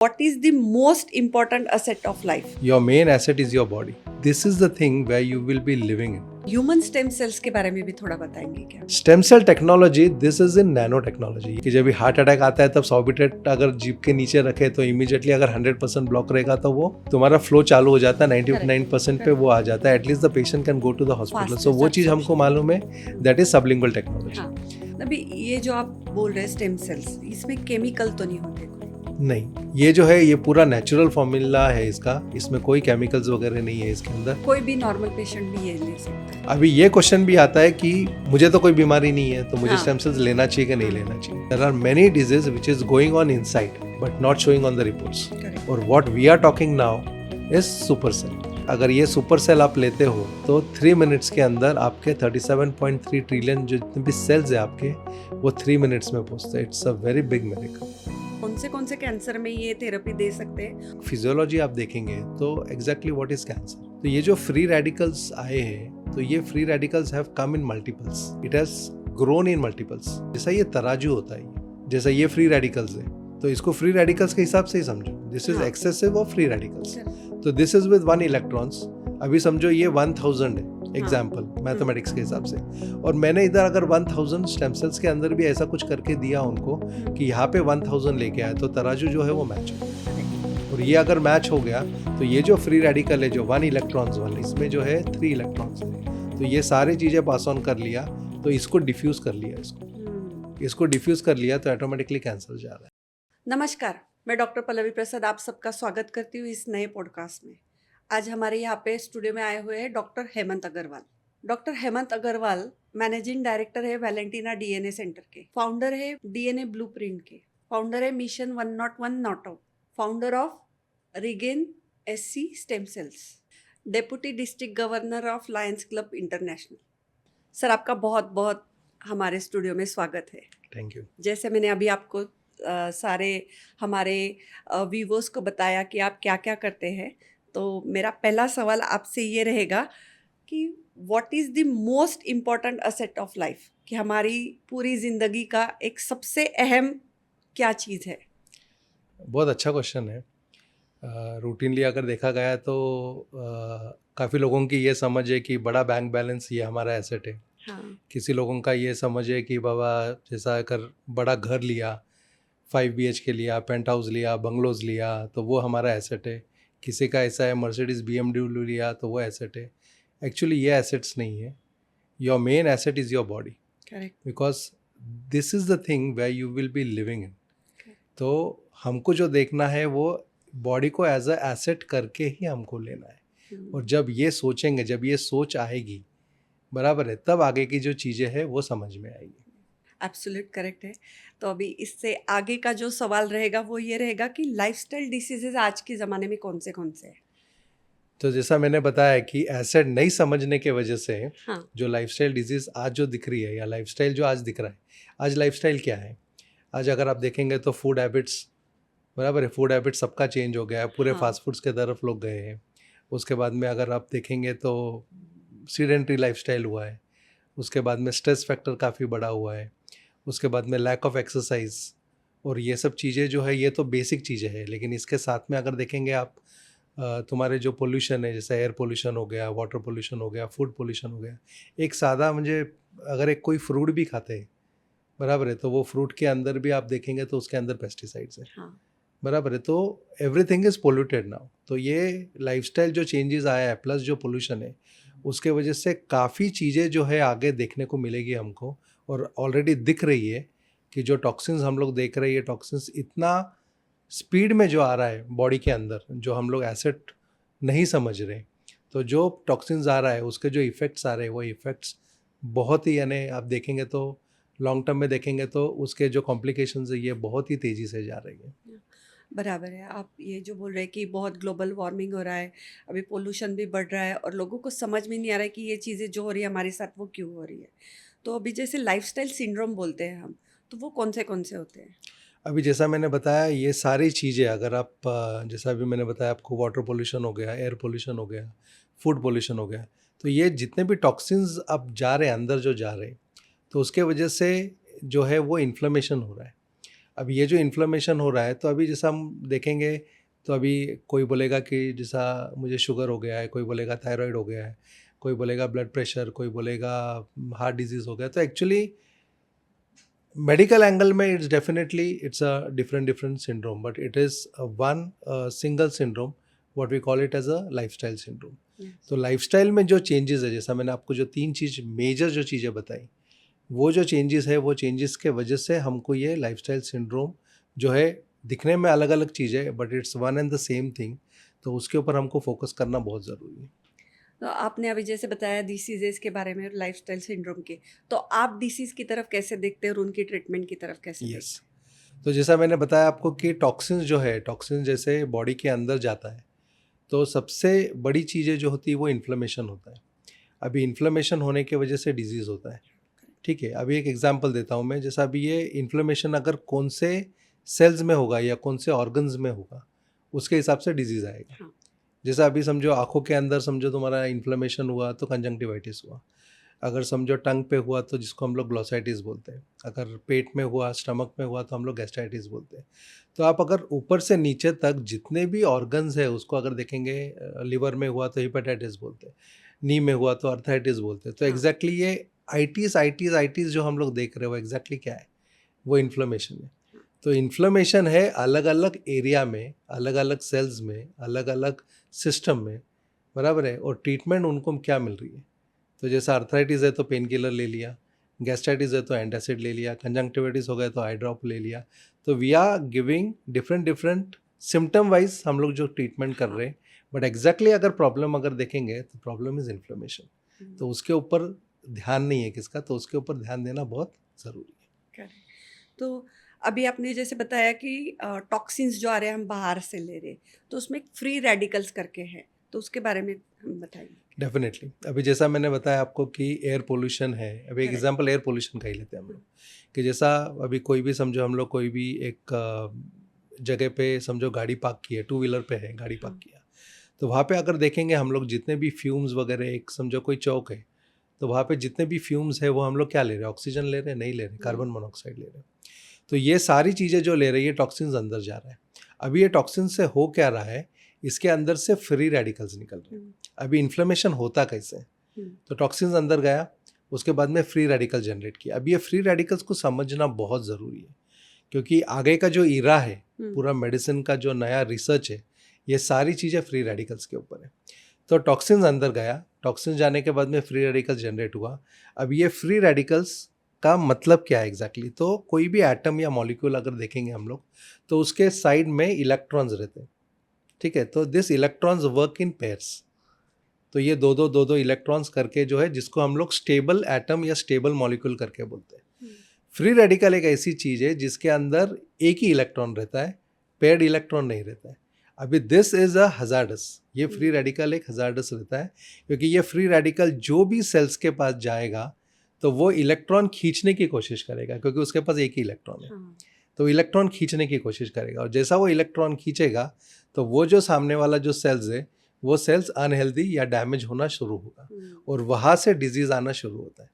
What is the most important asset of life? Your main asset is your body. This is the thing where you will be living in. Human stem cells के बारे में भी थोड़ा बताएंगे क्या? Stem cell technology, this is in nano technology कि जब भी हार्ट अटैक आता है तब सॉर्बिट्रेट अगर जीभ के नीचे रखे तो इमीडिएटली अगर 100% ब्लॉक रहेगा तो वो तुम्हारा फ्लो चालू हो जाता है, 99% पे वो आ जाता है, at least the patient can go to the hospital. So वो चीज़ हमको मालूम है, दैट इज सबलिंगुअल टेक्नोलॉजी. हाँ, अभी ये जो आप बोल रहे हैं स्टेम सेल्स, इसमें केमिकल तो नहीं होते? नहीं, ये जो है ये पूरा नेचुरल फॉर्मूला है इसका, इसमें कोई केमिकल्स वगैरह नहीं है इसके अंदर. कोई भी नॉर्मल पेशेंट भी ये ले सकता है? अभी ये क्वेश्चन भी आता है कि मुझे तो कोई बीमारी नहीं है तो मुझे हाँ. स्टेम सेल्स लेना चाहिए कि नहीं लेना चाहिए. There are many disease which is going on inside but not showing on the reports. और what we are talking now is super cell. अगर ये सुपर सेल आप लेते हो तो 3 मिनट्स के अंदर आपके 37.3 ट्रिलियन जो जितने भी सेल्स है आपके वो 3 मिनट्स में पहुंचते हैं. It's a very big miracle. कौन से कैंसर में ये थेरेपी दे सकते हैं? फिजियोलॉजी आप देखेंगे तो एग्जैक्टली व्हाट इज कैंसर. तो ये जो फ्री रेडिकल्स आए हैं तो ये free radicals have come in multiples. It has grown in multiples. जैसा ये तराजू होता है, जैसा ये फ्री रेडिकल्स है तो इसको फ्री रेडिकल्स के हिसाब से ही समझो. This is excessive of free radicals. तो दिस इज विद 1 इलेक्ट्रॉन्स. अभी समझो ये 1000 है एग्जाम्पल मैथमेटिक्स के हिसाब से, और मैंने इधर अगर 1000 स्टेम सेल्स के अंदर भी ऐसा कुछ करके दिया उनको कि यहाँ पे 1000 लेके आए तो तराजू जो है वो मैच हो गया. और ये अगर मैच हो गया तो ये जो फ्री रेडिकल है जो 1 इलेक्ट्रॉन्स वाले, इसमें जो है 3 इलेक्ट्रॉन्स है. तो ये सारी चीज़ें पास ऑन कर लिया तो इसको डिफ्यूज कर लिया. इसको डिफ्यूज कर लिया तो ऑटोमेटिकली कैंसर जा रहा है. नमस्कार, मैं डॉक्टर पल्लवी प्रसाद आप सबका स्वागत करती हूँ इस नए पॉडकास्ट में. आज हमारे यहाँ पे स्टूडियो में आए हुए हैं doctor Hemant Agarwal. Doctor Hemant Agarwal managing director है वैलेंटीना डीएनए सेंटर के, फाउंडर है डीएनए ब्लूप्रिंट के, फाउंडर है mission 101 not out, founder of Regen SC stem cells, deputy district governor of lions club international. Sir, आपका बहुत बहुत हमारे स्टूडियो में स्वागत है. Thank you. जैसे मैंने अभी आपको सारे हमारे व्यूवर्स को बताया कि आप क्या क्या करते हैं, तो मेरा पहला सवाल आपसे ये रहेगा कि what is the most important asset of life, कि हमारी पूरी ज़िंदगी का एक सबसे अहम क्या चीज़ है? बहुत अच्छा क्वेश्चन है. रूटीनली अगर देखा गया तो काफ़ी लोगों की ये समझ है कि बड़ा बैंक बैलेंस ये हमारा एसेट है. हाँ. किसी लोगों का ये समझ है कि बाबा जैसा अगर बड़ा घर लिया, 5 BHK लिया, पेंट हाउस लिया, बंगलोज लिया तो वो हमारा एसेट है. किसी का ऐसा है मर्सिडीज BMW लिया तो वो एसेट है. एक्चुअली ये एसेट्स नहीं है. Your main asset is your body. Correct. Because this is the thing where you will be living in. तो हमको जो देखना है वो बॉडी को एज अ एसेट करके ही हमको लेना है. और जब ये सोचेंगे, जब ये सोच आएगी, बराबर है, तब आगे की जो चीज़ें हैं वो समझ में आएगी. एब्सोल्यूट करेक्ट है. तो अभी इससे आगे का जो सवाल रहेगा वो ये रहेगा कि लाइफस्टाइल डिसीजेज आज के ज़माने में कौन से हैं? तो जैसा मैंने बताया कि एसेट नहीं समझने के वजह से हाँ. जो लाइफस्टाइल डिजीज़ आज जो दिख रही है या लाइफस्टाइल जो आज दिख रहा है, आज लाइफस्टाइल क्या है? आज अगर आप देखेंगे तो फूड हैबिट्स, बराबर है, फूड हैबिट्स सबका चेंज हो गया है. पूरे हाँ. फास्ट फूड्स के तरफ लोग गए हैं. उसके बाद में अगर आप देखेंगे तो सीडेंट्री लाइफस्टाइल हुआ है. उसके बाद में स्ट्रेस फैक्टर काफ़ी बड़ा हुआ है. उसके बाद में लैक ऑफ एक्सरसाइज. और ये सब चीज़ें जो है ये तो बेसिक चीज़ें हैं, लेकिन इसके साथ में अगर देखेंगे आप तुम्हारे जो पोल्यूशन है, जैसे एयर पोल्यूशन हो गया, वाटर पोल्यूशन हो गया, फूड पोल्यूशन हो गया. एक सादा मुझे अगर एक कोई फ्रूट भी खाते हैं, बराबर है, तो वो फ्रूट के अंदर भी आप देखेंगे तो उसके अंदर पेस्टिसाइड्स है. हाँ. बराबर है. तो एवरीथिंग इज़ पोल्यूटेड नाउ. तो ये लाइफस्टाइल जो चेंजेस आया है प्लस जो पोल्यूशन है उसके वजह से काफ़ी चीज़ें जो है आगे देखने को मिलेगी हमको. और ऑलरेडी दिख रही है कि जो टॉक्सिन्स हम लोग देख रहे हैं, टॉक्सिन्स इतना स्पीड में जो आ रहा है बॉडी के अंदर, जो हम लोग एसेट नहीं समझ रहे. तो जो टॉक्सिन्स आ रहा है उसके जो इफ़ेक्ट्स आ रहे हैं वो इफ़ेक्ट्स बहुत ही, यानी आप देखेंगे तो लॉन्ग टर्म में देखेंगे तो उसके जो कॉम्प्लिकेशंस है ये बहुत ही तेज़ी से जा रही है. बराबर है. आप ये जो बोल रहे हैं कि बहुत ग्लोबल वार्मिंग हो रहा है, अभी पोल्यूशन भी बढ़ रहा है और लोगों को समझ में नहीं आ रहा है कि ये चीज़ें जो हो रही है हमारे साथ वो क्यों हो रही है. तो अभी जैसे लाइफस्टाइल सिंड्रोम बोलते हैं हम, तो वो कौन से होते हैं? अभी जैसा मैंने बताया ये सारी चीज़ें अगर आप जैसा अभी मैंने बताया आपको, वाटर पोल्यूशन हो गया, एयर पोल्यूशन हो गया, फूड पोल्यूशन हो गया, तो ये जितने भी टॉक्सिन्स अब जा रहे हैं अंदर जो जा रहे हैं तो उसके वजह से जो है वो इन्फ्लेमेशन हो रहा है. अब ये जो इन्फ्लेमेशन हो रहा है, तो अभी जैसा हम देखेंगे तो अभी कोई बोलेगा कि जैसा मुझे शुगर हो गया है, कोई बोलेगा थायराइड हो गया है, कोई बोलेगा ब्लड प्रेशर, कोई बोलेगा हार्ट डिजीज़ हो गया। तो एक्चुअली मेडिकल एंगल में it's definitely it's a different syndrome, but it is one single syndrome, what we call it as a lifestyle syndrome. तो लाइफस्टाइल में जो चेंजेस है, जैसा मैंने आपको जो 3 चीज़ मेजर जो चीज़ें बताई, वो जो चेंजेस है, वो चेंजेस के वजह से हमको ये लाइफस्टाइल सिंड्रोम जो है, दिखने में अलग अलग चीज़ है but it's one and the same thing. तो उसके ऊपर हमको फोकस करना बहुत ज़रूरी है। तो आपने अभी जैसे बताया डिसीजेस के बारे में, लाइफस्टाइल सिंड्रोम के, तो आप डिसीज की तरफ कैसे देखते हैं और उनकी ट्रीटमेंट की तरफ कैसे देखते यस, तो जैसा मैंने बताया आपको कि टॉक्सिन्स जो है, टॉक्सिन जैसे बॉडी के अंदर जाता है, तो सबसे बड़ी चीज़ें जो होती है वो इन्फ्लेमेशन होता है। अभी इन्फ्लेमेशन होने की वजह से डिजीज़ होता है। ठीक है, अभी एक एग्जांपल देता हूँ मैं। जैसा अभी ये इन्फ्लेमेशन अगर कौन से सेल्स में होगा या कौन से ऑर्गन्स में होगा, उसके हिसाब से डिजीज़ आएगा। हाँ। जैसा अभी समझो आँखों के अंदर समझो तुम्हारा इन्फ्लेमेशन हुआ तो कंजंक्टिवाइटिस हुआ। अगर समझो टंग पे हुआ तो जिसको हम लोग ग्लोसाइटिस बोलते हैं। अगर पेट में हुआ, स्टमक में हुआ तो हम लोग गैस्ट्राइटिस बोलते हैं। तो आप अगर ऊपर से नीचे तक जितने भी ऑर्गन्स है उसको अगर देखेंगे, लिवर में हुआ तो हिपेटाइटिस बोलते हैं, नी में हुआ तो अर्थराइटिस बोलते हैं। तो हाँ। एग्जैक्टली ये आइटिस जो हम लोग देख रहे हो, एग्जैक्टली क्या है? वो इन्फ्लेमेशन है। तो इन्फ्लेमेशन है अलग अलग एरिया में, अलग अलग सेल्स में, अलग अलग सिस्टम में, बराबर है। और ट्रीटमेंट उनको क्या मिल रही है? तो जैसा अर्थराइटिस है तो पेन किलर ले लिया, गैस्ट्राइटिस है तो एंटासिड ले लिया, कंजंक्टिविटिस हो गया तो आई ड्रॉप ले लिया। तो we are giving different symptom wise हम लोग जो ट्रीटमेंट कर रहे हैं। बट एग्जैक्टली अगर प्रॉब्लम अगर देखेंगे तो प्रॉब्लम इज़ इन्फ्लेमेशन। तो उसके ऊपर ध्यान नहीं है किसका, तो उसके ऊपर ध्यान देना बहुत ज़रूरी है। करेक्ट। तो अभी आपने जैसे बताया कि टॉक्सिन्स जो आ रहे हैं हम बाहर से ले रहे हैं, तो उसमें फ्री रेडिकल्स करके है, तो उसके बारे में हम बताइए। डेफिनेटली, अभी जैसा मैंने बताया आपको कि एयर पोल्यूशन है। अभी Correct. एग्जांपल एयर पोल्यूशन का ही लेते हैं हम लोग, कि जैसा अभी कोई भी समझो हम लोग कोई भी एक जगह पे समझो गाड़ी पार्क की है, टू व्हीलर पे है गाड़ी पार्क किया, तो वहाँ पे अगर देखेंगे हम लोग जितने भी फ्यूम्स वगैरह, एक समझो कोई चौक है, तो वहाँ पे जितने भी फ्यूम्स है वो हम लोग क्या ले रहे हैं? ऑक्सीजन ले रहे हैं? नहीं ले रहे, कार्बन मोनोऑक्साइड ले रहे हैं। तो ये सारी चीज़ें जो ले रही है टॉक्सिन्स अंदर जा रहा है। अभी ये टॉक्सिन से हो क्या रहा है? इसके अंदर से फ्री रेडिकल्स निकल रहे हैं। अभी इन्फ्लेमेशन होता कैसे? तो टॉक्सिन्स अंदर गया, उसके बाद में फ्री रेडिकल जनरेट किया। अब ये फ्री रेडिकल्स को समझना बहुत ज़रूरी है, क्योंकि आगे का जो इरा है, पूरा मेडिसिन का जो नया रिसर्च है, ये सारी चीज़ें फ्री रेडिकल्स के ऊपर है। तो टॉक्सिन्स अंदर गया, टॉक्सिन जाने के बाद में फ्री रेडिकल जनरेट हुआ। अब ये फ्री रेडिकल्स का मतलब क्या है एग्जैक्टली? तो कोई भी एटम या मॉलिक्यूल अगर देखेंगे हम लोग, तो उसके साइड में इलेक्ट्रॉन्स रहते हैं। ठीक है, तो this electrons work in pairs. तो ये दो इलेक्ट्रॉन्स करके जो है, जिसको हम लोग स्टेबल एटम या स्टेबल मॉलिक्यूल करके बोलते हैं। फ्री रेडिकल एक ऐसी चीज़ है जिसके अंदर एक ही इलेक्ट्रॉन रहता है, पेयर्ड इलेक्ट्रॉन नहीं रहता है। अभी दिस इज अ हजार्डस, ये फ्री रेडिकल एक हजार्डस रहता है, क्योंकि ये फ्री रेडिकल जो भी सेल्स के पास जाएगा तो वो इलेक्ट्रॉन खींचने की कोशिश करेगा, क्योंकि उसके पास एक ही इलेक्ट्रॉन है। तो इलेक्ट्रॉन खींचने की कोशिश करेगा, और जैसा वो इलेक्ट्रॉन खींचेगा तो वो जो सामने वाला जो सेल्स है, वो सेल्स अनहेल्दी या डैमेज होना शुरू होगा, और वहाँ से डिजीज़ आना शुरू होता है।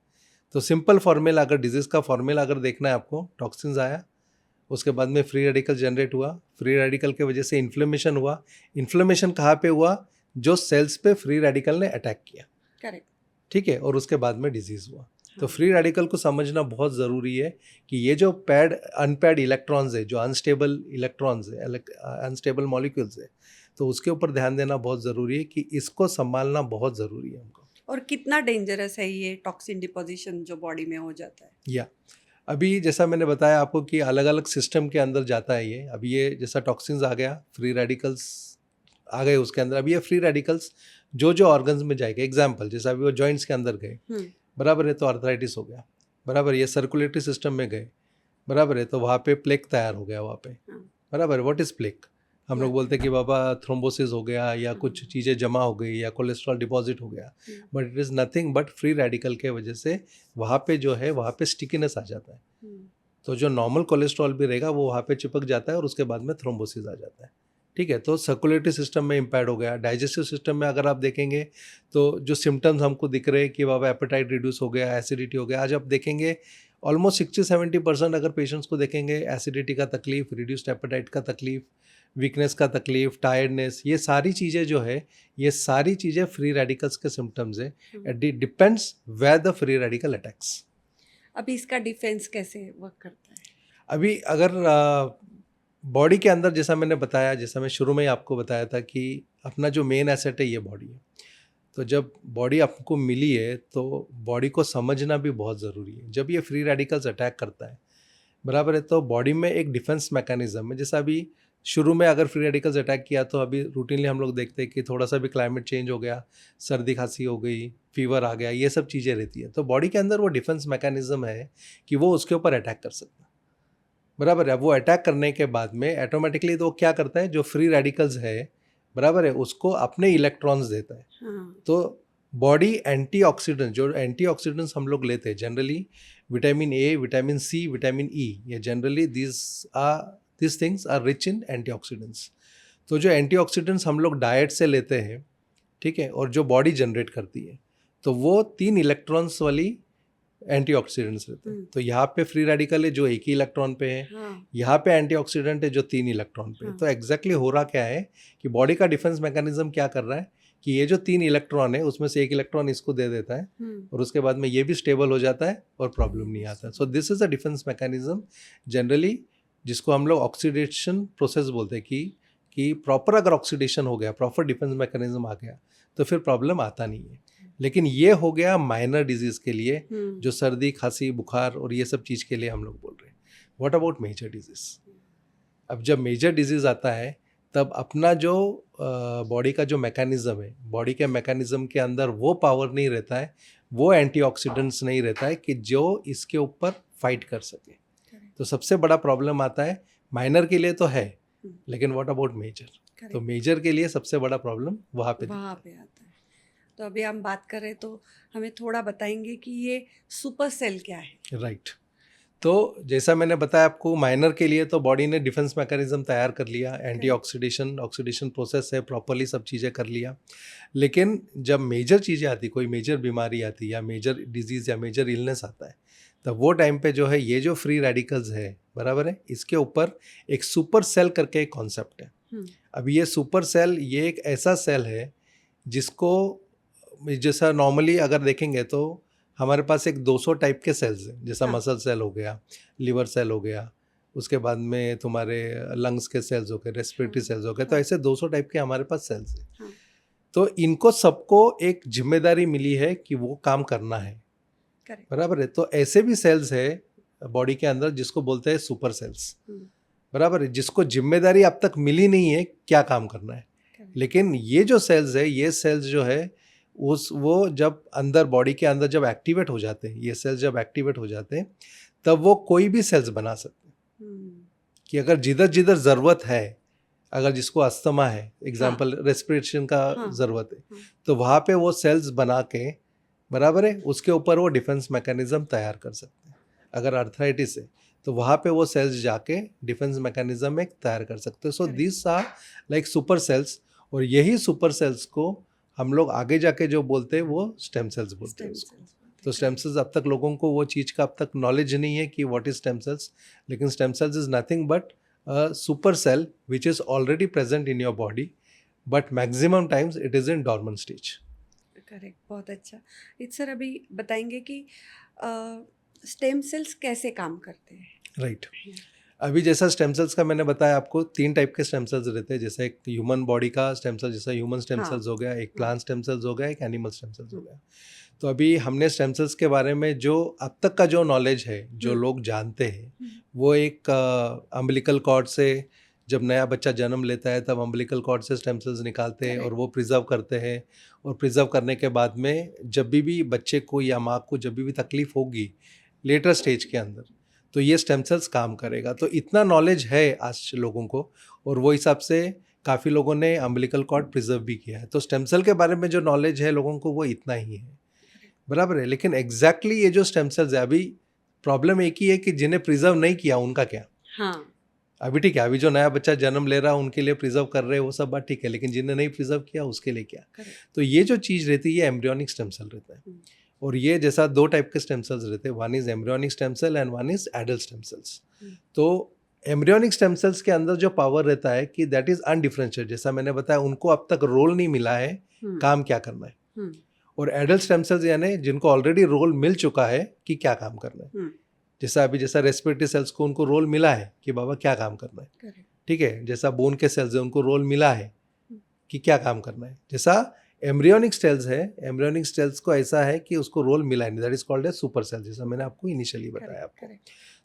तो सिंपल फॉर्मूला, अगर डिजीज़ का फॉर्मूला अगर देखना है आपको, टॉक्सिन्स आया, उसके बाद में फ्री रेडिकल जनरेट हुआ, फ्री रेडिकल के वजह से इन्फ्लेमेशन हुआ। इन्फ्लेमेशन कहाँ पे हुआ? जो सेल्स पे फ्री रेडिकल ने अटैक किया। करेक्ट। ठीक है, और उसके बाद में डिजीज़ हुआ। तो फ्री रेडिकल को समझना बहुत ज़रूरी है कि ये जो पैड अनपैड इलेक्ट्रॉन्स है, जो अनस्टेबल इलेक्ट्रॉन्स है, अनस्टेबल मॉलिक्यूल्स है, तो उसके ऊपर ध्यान देना बहुत ज़रूरी है, कि इसको संभालना बहुत ज़रूरी है हमको। और कितना डेंजरस है ये टॉक्सिन डिपोजिशन जो बॉडी में हो जाता है? या अभी जैसा मैंने बताया आपको कि अलग अलग सिस्टम के अंदर जाता है ये। अभी ये जैसा टॉक्सिन्स आ गया, फ्री रेडिकल्स आ गए उसके अंदर। अभी ये फ्री रेडिकल्स जो जो ऑर्गन्स में जाएगा, एग्जाम्पल जैसा अभी वो जॉइंट्स के अंदर गए, बराबर है, तो आर्थराइटिस हो गया, बराबर। ये सर्कुलेटरी सिस्टम में गए, बराबर है, तो वहाँ पे प्लेक तैयार हो गया वहाँ पे, बराबर। What is plaque? हम लोग बोलते हैं कि बाबा थ्रोम्बोसिस हो गया, या कुछ चीज़ें जमा हो गई, या कोलेस्ट्रॉल डिपॉजिट हो गया, but it is nothing but free radical के वजह से वहाँ पे जो है, वहाँ पे स्टिकीनेस आ जाता है। तो जो नॉर्मल कोलेस्ट्रॉल भी रहेगा वो वहाँ पे चिपक जाता है, और उसके बाद में थ्रोम्बोसिस आ जाता है। ठीक है, तो सर्कुलेटरी सिस्टम में इम्पैक्ट हो गया। डाइजेस्टिव सिस्टम में अगर आप देखेंगे तो जो सिम्टम्स हमको दिख रहे हैं कि बाबा एपेटाइट रिड्यूस हो गया, एसिडिटी हो गया, आज आप देखेंगे ऑलमोस्ट 60-70% अगर पेशेंट्स को देखेंगे, एसिडिटी का तकलीफ, रिड्यूस्ड एपेटाइट का तकलीफ, वीकनेस का तकलीफ, टायर्डनेस, ये सारी चीज़ें जो है, ये सारी चीज़ें फ्री रेडिकल्स के सिम्टम्स है. It depends where the free radical attacks. अभी इसका डिफेंस कैसे वर्क करता है? अभी अगर बॉडी के अंदर, जैसा मैंने बताया, जैसा मैं शुरू में ही आपको बताया था कि अपना जो मेन एसेट है ये बॉडी है. तो जब बॉडी आपको मिली है तो बॉडी को समझना भी बहुत ज़रूरी है. जब ये फ्री रेडिकल्स अटैक करता है, बराबर है, तो बॉडी में एक डिफेंस मैकेनिज्म है. जैसा अभी शुरू में अगर फ्री रेडिकल्स अटैक किया तो अभी रूटीनली हम लोग देखते हैं कि थोड़ा सा भी क्लाइमेट चेंज हो गया, सर्दी खांसी हो गई, फीवर आ गया, ये सब चीज़ें रहती है. तो बॉडी के अंदर वो डिफेंस मैकेनिज्म है कि वो उसके ऊपर अटैक कर सकता है. बराबर है. वो अटैक करने के बाद में ऑटोमेटिकली तो वो क्या करता है, जो फ्री रेडिकल्स है, बराबर है, उसको अपने इलेक्ट्रॉन्स देता है. हाँ. तो बॉडी एंटीऑक्सीडेंट, जो एंटीऑक्सीडेंट्स हम लोग लेते हैं generally, vitamin A, vitamin C, vitamin E, ये generally this things are rich in antioxidants. तो जो एंटीऑक्सीडेंट्स हम लोग डाइट से लेते हैं, ठीक है, और जो बॉडी जनरेट करती है, तो वो 3 इलेक्ट्रॉन्स वाली एंटीऑक्सीडेंट्स रहते हैं. तो यहाँ पे फ्री रेडिकल है जो एक ही इलेक्ट्रॉन पे है, हाँ. यहाँ पे एंटीऑक्सीडेंट है जो 3 इलेक्ट्रॉन पे है. हाँ. तो एग्जैक्टली हो रहा क्या है कि बॉडी का डिफेंस मैकेनिज्म क्या कर रहा है कि ये जो 3 इलेक्ट्रॉन है उसमें से एक इलेक्ट्रॉन इसको दे देता है और उसके बाद में ये भी स्टेबल हो जाता है और प्रॉब्लम नहीं आता. So this is a defence mechanism generally, जिसको हम लोग ऑक्सीडेशन प्रोसेस बोलते हैं कि प्रॉपर अगर ऑक्सीडेशन हो गया, प्रॉपर डिफेंस मैकेनिज्म आ गया, तो फिर प्रॉब्लम आता नहीं है. लेकिन ये हो गया माइनर डिजीज़ के लिए, जो सर्दी, खांसी, बुखार और ये सब चीज़ के लिए हम लोग बोल रहे हैं. What about major disease? अब जब मेजर डिजीज़ आता है तब अपना जो बॉडी का जो मैकेनिज़्म है, बॉडी के मैकेनिज़्म के अंदर वो पावर नहीं रहता है, वो एंटीऑक्सीडेंट्स नहीं रहता है कि जो इसके ऊपर फाइट कर सके. तो सबसे बड़ा प्रॉब्लम आता है. माइनर के लिए तो है, लेकिन व्हाट अबाउट मेजर? तो मेजर के लिए सबसे बड़ा प्रॉब्लम वहाँ पे आता है. तो अभी हम बात करें तो हमें थोड़ा बताएंगे कि ये सुपर सेल क्या है? राइट. तो जैसा मैंने बताया आपको, माइनर के लिए तो बॉडी ने डिफेंस मैकेनिज्म तैयार कर लिया, ऑक्सीडेशन प्रोसेस है, प्रॉपरली सब चीज़ें कर लिया. लेकिन जब मेजर चीज़ें आती, कोई मेजर बीमारी आती या मेजर डिजीज़ या मेजर इलनेस आता है, तब वो टाइम पे जो है ये जो फ्री रेडिकल्स है, बराबर है, इसके ऊपर एक सुपर सेल करके एक कॉन्सेप्ट है. अब ये सुपर सेल, ये एक ऐसा सेल है जिसको, जैसा नॉर्मली अगर देखेंगे तो हमारे पास एक 200 टाइप के सेल्स हैं. जैसा मसल सेल हो गया, लिवर सेल हो गया, उसके बाद में तुम्हारे लंग्स के सेल्स हो गए, रेस्पिरेटरी सेल्स हो गए. तो ऐसे 200 टाइप के हमारे पास सेल्स हैं. तो इनको सबको एक जिम्मेदारी मिली है कि वो काम करना है, बराबर है. तो ऐसे भी सेल्स है बॉडी के अंदर जिसको बोलते हैं सुपर सेल्स, बराबर है, जिसको जिम्मेदारी अब तक मिली नहीं है क्या काम करना है. लेकिन ये जो सेल्स है, ये सेल्स जो है वो जब अंदर बॉडी के अंदर जब एक्टिवेट हो जाते हैं, ये सेल्स जब एक्टिवेट हो जाते हैं, तब वो कोई भी सेल्स बना सकते हैं. कि अगर जिधर जिधर ज़रूरत है, अगर जिसको अस्थमा है, एग्जाम्पल रेस्पिरेशन का ज़रूरत है, तो वहाँ पे वो सेल्स बना के, बराबर है, उसके ऊपर वो डिफेंस मैकेनिज्म तैयार कर सकते हैं. अगर आर्थराइटिस है तो वहाँ पे वो सेल्स जाके डिफेंस मैकेनिज्म एक तैयार कर सकते हैं. So this are like super cells. और यही सुपर सेल्स को हम लोग आगे जाके जो बोलते हैं वो स्टेम सेल्स बोलते हैं उसको. तो स्टेम सेल्स, अब तक लोगों को वो चीज़ का अब तक नॉलेज नहीं है कि व्हाट इज स्टेम सेल्स. लेकिन stem cells is nothing but super cell which is already present in your body, but maximum times it is in dormant stage. Correct, बहुत अच्छा. सर अभी बताएंगे कि स्टेम सेल्स कैसे काम करते हैं? राइट. अभी जैसा स्टेम सेल्स का मैंने बताया आपको, 3 टाइप के स्टेम सेल्स रहते हैं. जैसे एक ह्यूमन बॉडी का स्टेम सेल, जैसा ह्यूमन स्टेम सेल्स हो गया, एक प्लांट स्टेम सेल्स हो गया, एक एनिमल स्टेम सेल्स हो गया. तो अभी हमने स्टेम सेल्स के बारे में जो अब तक का जो नॉलेज है, जो लोग जानते हैं, वो एक अम्बिलिकल कॉर्ड से, जब नया बच्चा जन्म लेता है तब अम्बिलिकल कॉर्ड से स्टेम सेल्स निकालते हैं और वो प्रिजर्व करते हैं. और प्रिजर्व करने के बाद में जब भी बच्चे को या माँ को जब भी तकलीफ होगी लेटर स्टेज के अंदर, तो ये स्टेम सेल्स काम करेगा. तो इतना नॉलेज है आज लोगों को, और वो हिसाब से काफ़ी लोगों ने अम्बिलिकल कॉर्ड प्रिजर्व भी किया है. तो स्टेम सेल के बारे में जो नॉलेज है लोगों को वो इतना ही है, बराबर है. लेकिन एग्जैक्टली ये जो स्टेम सेल्स है, अभी प्रॉब्लम एक ही है कि जिन्हें प्रिजर्व नहीं किया उनका क्या. अभी ठीक है, अभी जो नया बच्चा जन्म ले रहा है उनके लिए प्रिजर्व कर रहे हैं, वो सब बात ठीक है, लेकिन जिन्हें नहीं प्रिजर्व किया उसके लिए क्या. तो ये जो चीज़ रहती है ये एम्ब्रियोनिक स्टेम सेल रहता है. और ये जैसा दो टाइप के स्टेम सेल्स रहते हैं, one is embryonic stem cell and one is adult stem cells. तो एम्ब्रियोनिक स्टेम सेल्स के अंदर जो पावर रहता है कि दैट इज अनडिफरेंशिएटेड, जैसा मैंने बताया उनको अब तक रोल नहीं मिला है काम क्या करना है। और एडल्ट स्टेम सेल्स यानी जिनको ऑलरेडी रोल मिल चुका है कि क्या काम करना है। जैसा रेस्पिरेटरी सेल्स को उनको रोल मिला है कि बाबा क्या काम करना है, ठीक है। जैसा बोन के सेल्स है उनको रोल मिला है कि क्या काम करना है। जैसा एम्ब्रियोनिक सेल्स है, एम्ब्रियोनिक सेल्स को ऐसा है कि उसको रोल मिला है नहीं, that is called as super cell, जैसा मैंने आपको इनिशियली बताया आपको।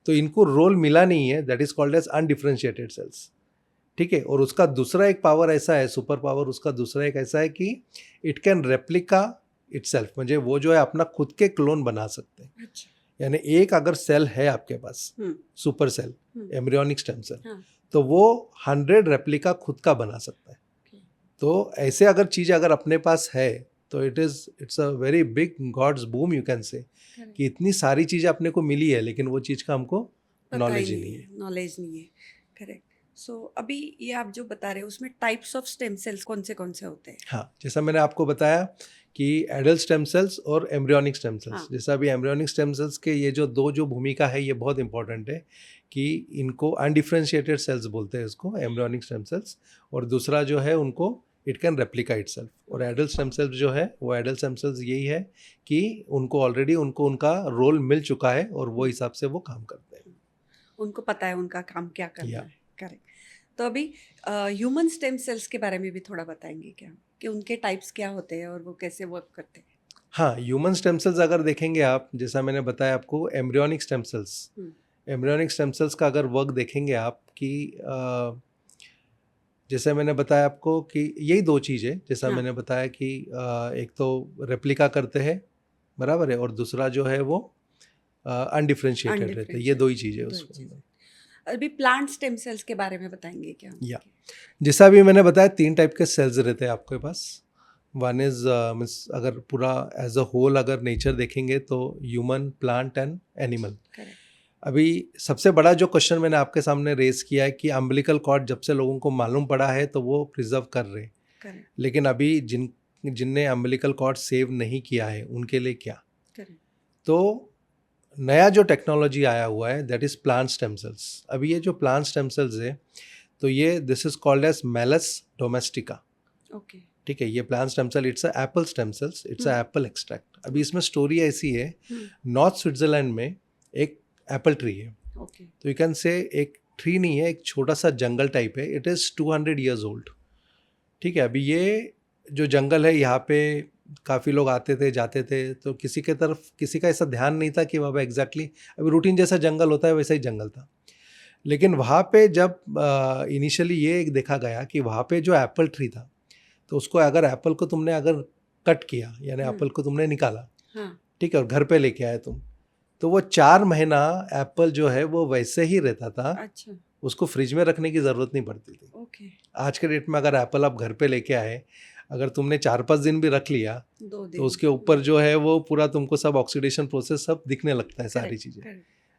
तो इनको रोल मिला नहीं है, that is called as undifferentiated cells, ठीक है। और उसका दूसरा एक पावर ऐसा है, सुपर पावर उसका दूसरा एक ऐसा है कि इट कैन रेप्लिका इटसेल्फ, म्हणजे वो जो है अपना खुद के क्लोन बना सकते हैं। यानी एक अगर सेल है आपके पास super cell embryonic stem cell, तो वो 100 रेप्लिका खुद का बना सकता है। तो ऐसे अगर चीज़ अगर अपने पास है तो it's a very big god's boon you can say, कि इतनी सारी चीज़ें अपने को मिली है लेकिन वो चीज़ का हमको नॉलेज ही नहीं है। नॉलेज नहीं है, करेक्ट। सो अभी ये आप जो बता रहे हो उसमें टाइप्स ऑफ स्टेम सेल्स कौन से होते हैं? हाँ, जैसा मैंने आपको बताया कि एडल्ट स्टेम सेल्स और एम्ब्रियोनिक स्टेम सेल्स। हाँ। जैसा अभी एम्ब्रियोनिक स्टेम सेल्स के ये जो भूमिका है ये बहुत इंपॉर्टेंट है कि इनको अनडिफरेंशिएटेड सेल्स बोलते हैं इसको, एम्ब्रियोनिक स्टेम सेल्स। और दूसरा जो है उनको इट कैन रेप्लिका इटसेल्फ। और एडल्ट स्टेम सेल्स जो है वो एडल्ट स्टेम सेल्स यही है कि उनको ऑलरेडी उनका रोल मिल चुका है और वो हिसाब से वो काम करते हैं, उनको पता है उनका काम क्या करना है, करेक्ट। तो अभी ह्यूमन स्टेम सेल्स के बारे में भी थोड़ा बताएंगे क्या, कि उनके टाइप्स क्या होते हैं और वो कैसे वर्क करते हैं? हाँ, ह्यूमन स्टेम सेल्स अगर देखेंगे आप, जैसा मैंने बताया आपको embryonic stem sales, embryonic stem sales का अगर वर्क देखेंगे आप कि जैसे मैंने बताया आपको कि यही दो चीज़ है। जैसा मैंने बताया कि एक तो रेप्लिका करते हैं, बराबर है, और दूसरा जो है वो अनडिफरेंशिएटेड रहते हैं। ये दो ही चीज़ें उसमें। अभी प्लांट स्टेम सेल्स के बारे में बताएंगे क्या? या जैसा अभी मैंने बताया 3 टाइप के सेल्स रहते हैं आपके पास। वन इज मीन्स अगर पूरा एज अ होल अगर नेचर देखेंगे तो ह्यूमन, प्लांट एंड एनिमल। अभी सबसे बड़ा जो क्वेश्चन मैंने आपके सामने रेज किया है कि अम्बिलिकल कॉर्ड जब से लोगों को मालूम पड़ा है तो वो प्रिजर्व कर रहे, लेकिन अभी जिनने अम्बिलिकल कॉर्ड सेव नहीं किया है उनके लिए क्या? तो नया जो टेक्नोलॉजी आया हुआ है that is plant stem cells. अभी ये जो प्लांट स्टेम सेल्स है तो ये this is called as malus domestica, ठीक है। ये plant stem cell it's a apple stem cells, it's a apple extract. अभी इसमें स्टोरी ऐसी है, नॉर्थ स्विट्जरलैंड में एक एप्पल ट्री है, तो यू कैन से एक ट्री नहीं है, एक छोटा सा जंगल टाइप है। इट इज़ 200 ईयर्स ओल्ड, ठीक है। अभी ये जो जंगल है यहाँ पे काफ़ी लोग आते थे जाते थे, तो किसी के तरफ किसी का ऐसा ध्यान नहीं था कि बाबा एग्जैक्टली अभी रूटीन जैसा जंगल होता है वैसा ही जंगल था। लेकिन वहाँ पे जब इनिशियली ये एक देखा गया कि वहाँ पे जो एप्पल ट्री था तो उसको अगर एप्पल को तुमने अगर कट किया यानी एप्पल को तुमने निकाला, ठीक है, और घर पे लेके आए तुम, तो वो 4 महीना एप्पल जो है वो वैसे ही रहता था। अच्छा। उसको फ्रिज में रखने की ज़रूरत नहीं पड़ती थी। आज के डेट में अगर एप्पल आप घर पे लेके आए, अगर तुमने 4-5 दिन भी रख लिया तो उसके ऊपर जो है वो पूरा तुमको सब ऑक्सीडेशन प्रोसेस सब दिखने लगता है, सारी चीज़ें।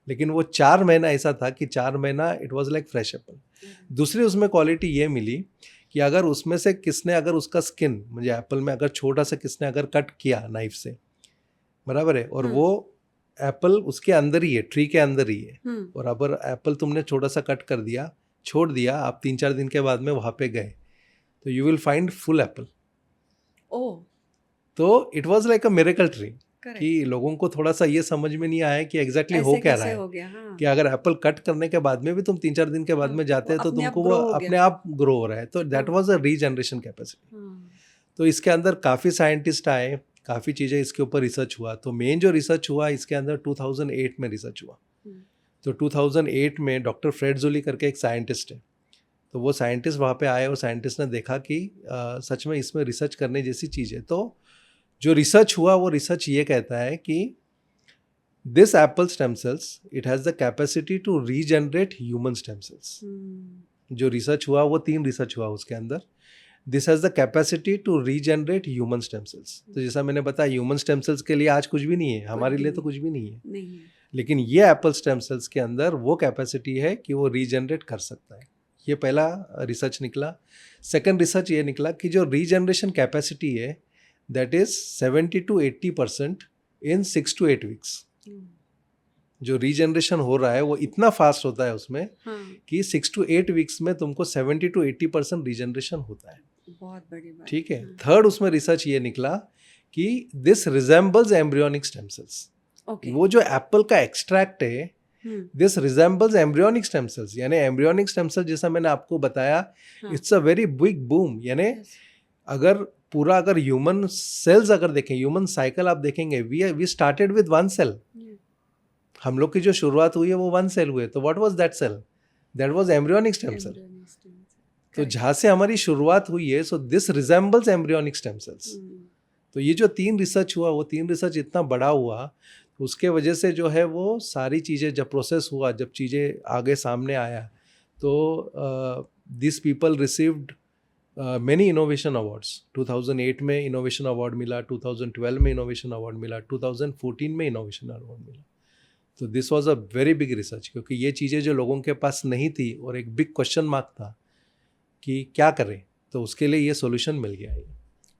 लेकिन वो 4 महीना ऐसा था कि 4 महीना it was like fresh Apple. दूसरी उसमें क्वालिटी ये मिली कि अगर उसमें से किसने अगर उसका स्किन मुझे एप्पल में अगर छोटा सा किसने अगर कट किया नाइफ से, बराबर है, और वो एप्पल उसके अंदर ही है, ट्री के अंदर ही है, और अगर एप्पल तुमने छोटा सा कट कर दिया, छोड़ दिया, आप 3-4 दिन के बाद में वहाँ पे गए तो you will find full apple. तो it was like a miracle tree कि लोगों को थोड़ा सा ये समझ में नहीं आया कि एग्जैक्टली हो क्या रहा है, कि अगर एप्पल कट करने के बाद में भी तुम 3-4 दिन के बाद में जाते हैं तो तुमको वो अपने आप ग्रो हो रहा है। तो that was a regeneration capacity. तो इसके अंदर काफ़ी साइंटिस्ट आए, काफ़ी चीज़ें इसके ऊपर रिसर्च हुआ। तो मेन जो रिसर्च हुआ इसके अंदर 2008 में रिसर्च हुआ। तो 2008 में डॉक्टर फ्रेड जोली करके एक साइंटिस्ट है, तो वो साइंटिस्ट वहाँ पे आए और साइंटिस्ट ने देखा कि सच में इसमें रिसर्च करने जैसी चीज़ है। तो जो रिसर्च हुआ वो रिसर्च ये कहता है कि this apple stem cells it has the capacity to regenerate human stem cells. जो रिसर्च हुआ वो 3 रिसर्च हुआ उसके अंदर। This has the capacity to regenerate human stem cells. तो जैसा मैंने बताया ह्यूमन स्टेम सेल्स के लिए आज कुछ भी नहीं है, हमारे लिए तो कुछ भी नहीं है, लेकिन ये एप्पल स्टेम सेल्स के अंदर वो कैपेसिटी है कि वो रीजनरेट कर सकता है। ये पहला रिसर्च निकला। सेकंड रिसर्च ये निकला कि जो रीजनरेशन कैपेसिटी है that is 70 to 80% in 6 to 8 weeks. हम्म, जो रीजनरेशन हो रहा है वो इतना फास्ट होता है उसमें हाँ, कि 6 to 8 weeks में तुमको 70 to 80% रीजनरेशन होता है. बहुत बड़ी बात. ठीक है. हाँ, थर्ड उसमें रिसर्च ये निकला कि this resembles embryonic stem cells. Okay. वो जो एप्पल का एक्सट्रैक्ट है hmm, this resembles embryonic stem cells. यानी एम्ब्रियोनिक स्टेम सेल जैसा मैंने आपको बताया हाँ, it's a very big boom. यानी yes, अगर पूरा अगर ह्यूमन सेल्स अगर देखें ह्यूमन साइकिल आप देखेंगे we started with one cell. yeah, हम लोग की जो शुरुआत हुई है वो वन सेल हुई है. तो what was that cell? That was embryonic stem cell. embryonic stem cell. तो Correct. जहाँ से हमारी शुरुआत हुई है so this resembles embryonic stem cells. Hmm, तो ये जो 3 रिसर्च हुआ वो 3 रिसर्च इतना बड़ा हुआ उसके वजह से जो है वो सारी चीज़ें जब प्रोसेस हुआ जब चीज़ें आगे सामने आया तो this people received many innovation awards. 2008 में इनोवेशन अवार्ड मिला, 2012 में इनोवेशन अवार्ड मिला, 2014 में इनोवेशन अवार्ड मिला. तो this was a very big research क्योंकि ये चीज़ें जो लोगों के पास नहीं थी और एक बिग क्वेश्चन मार्क था कि क्या करें तो उसके लिए ये सॉल्यूशन मिल गया है.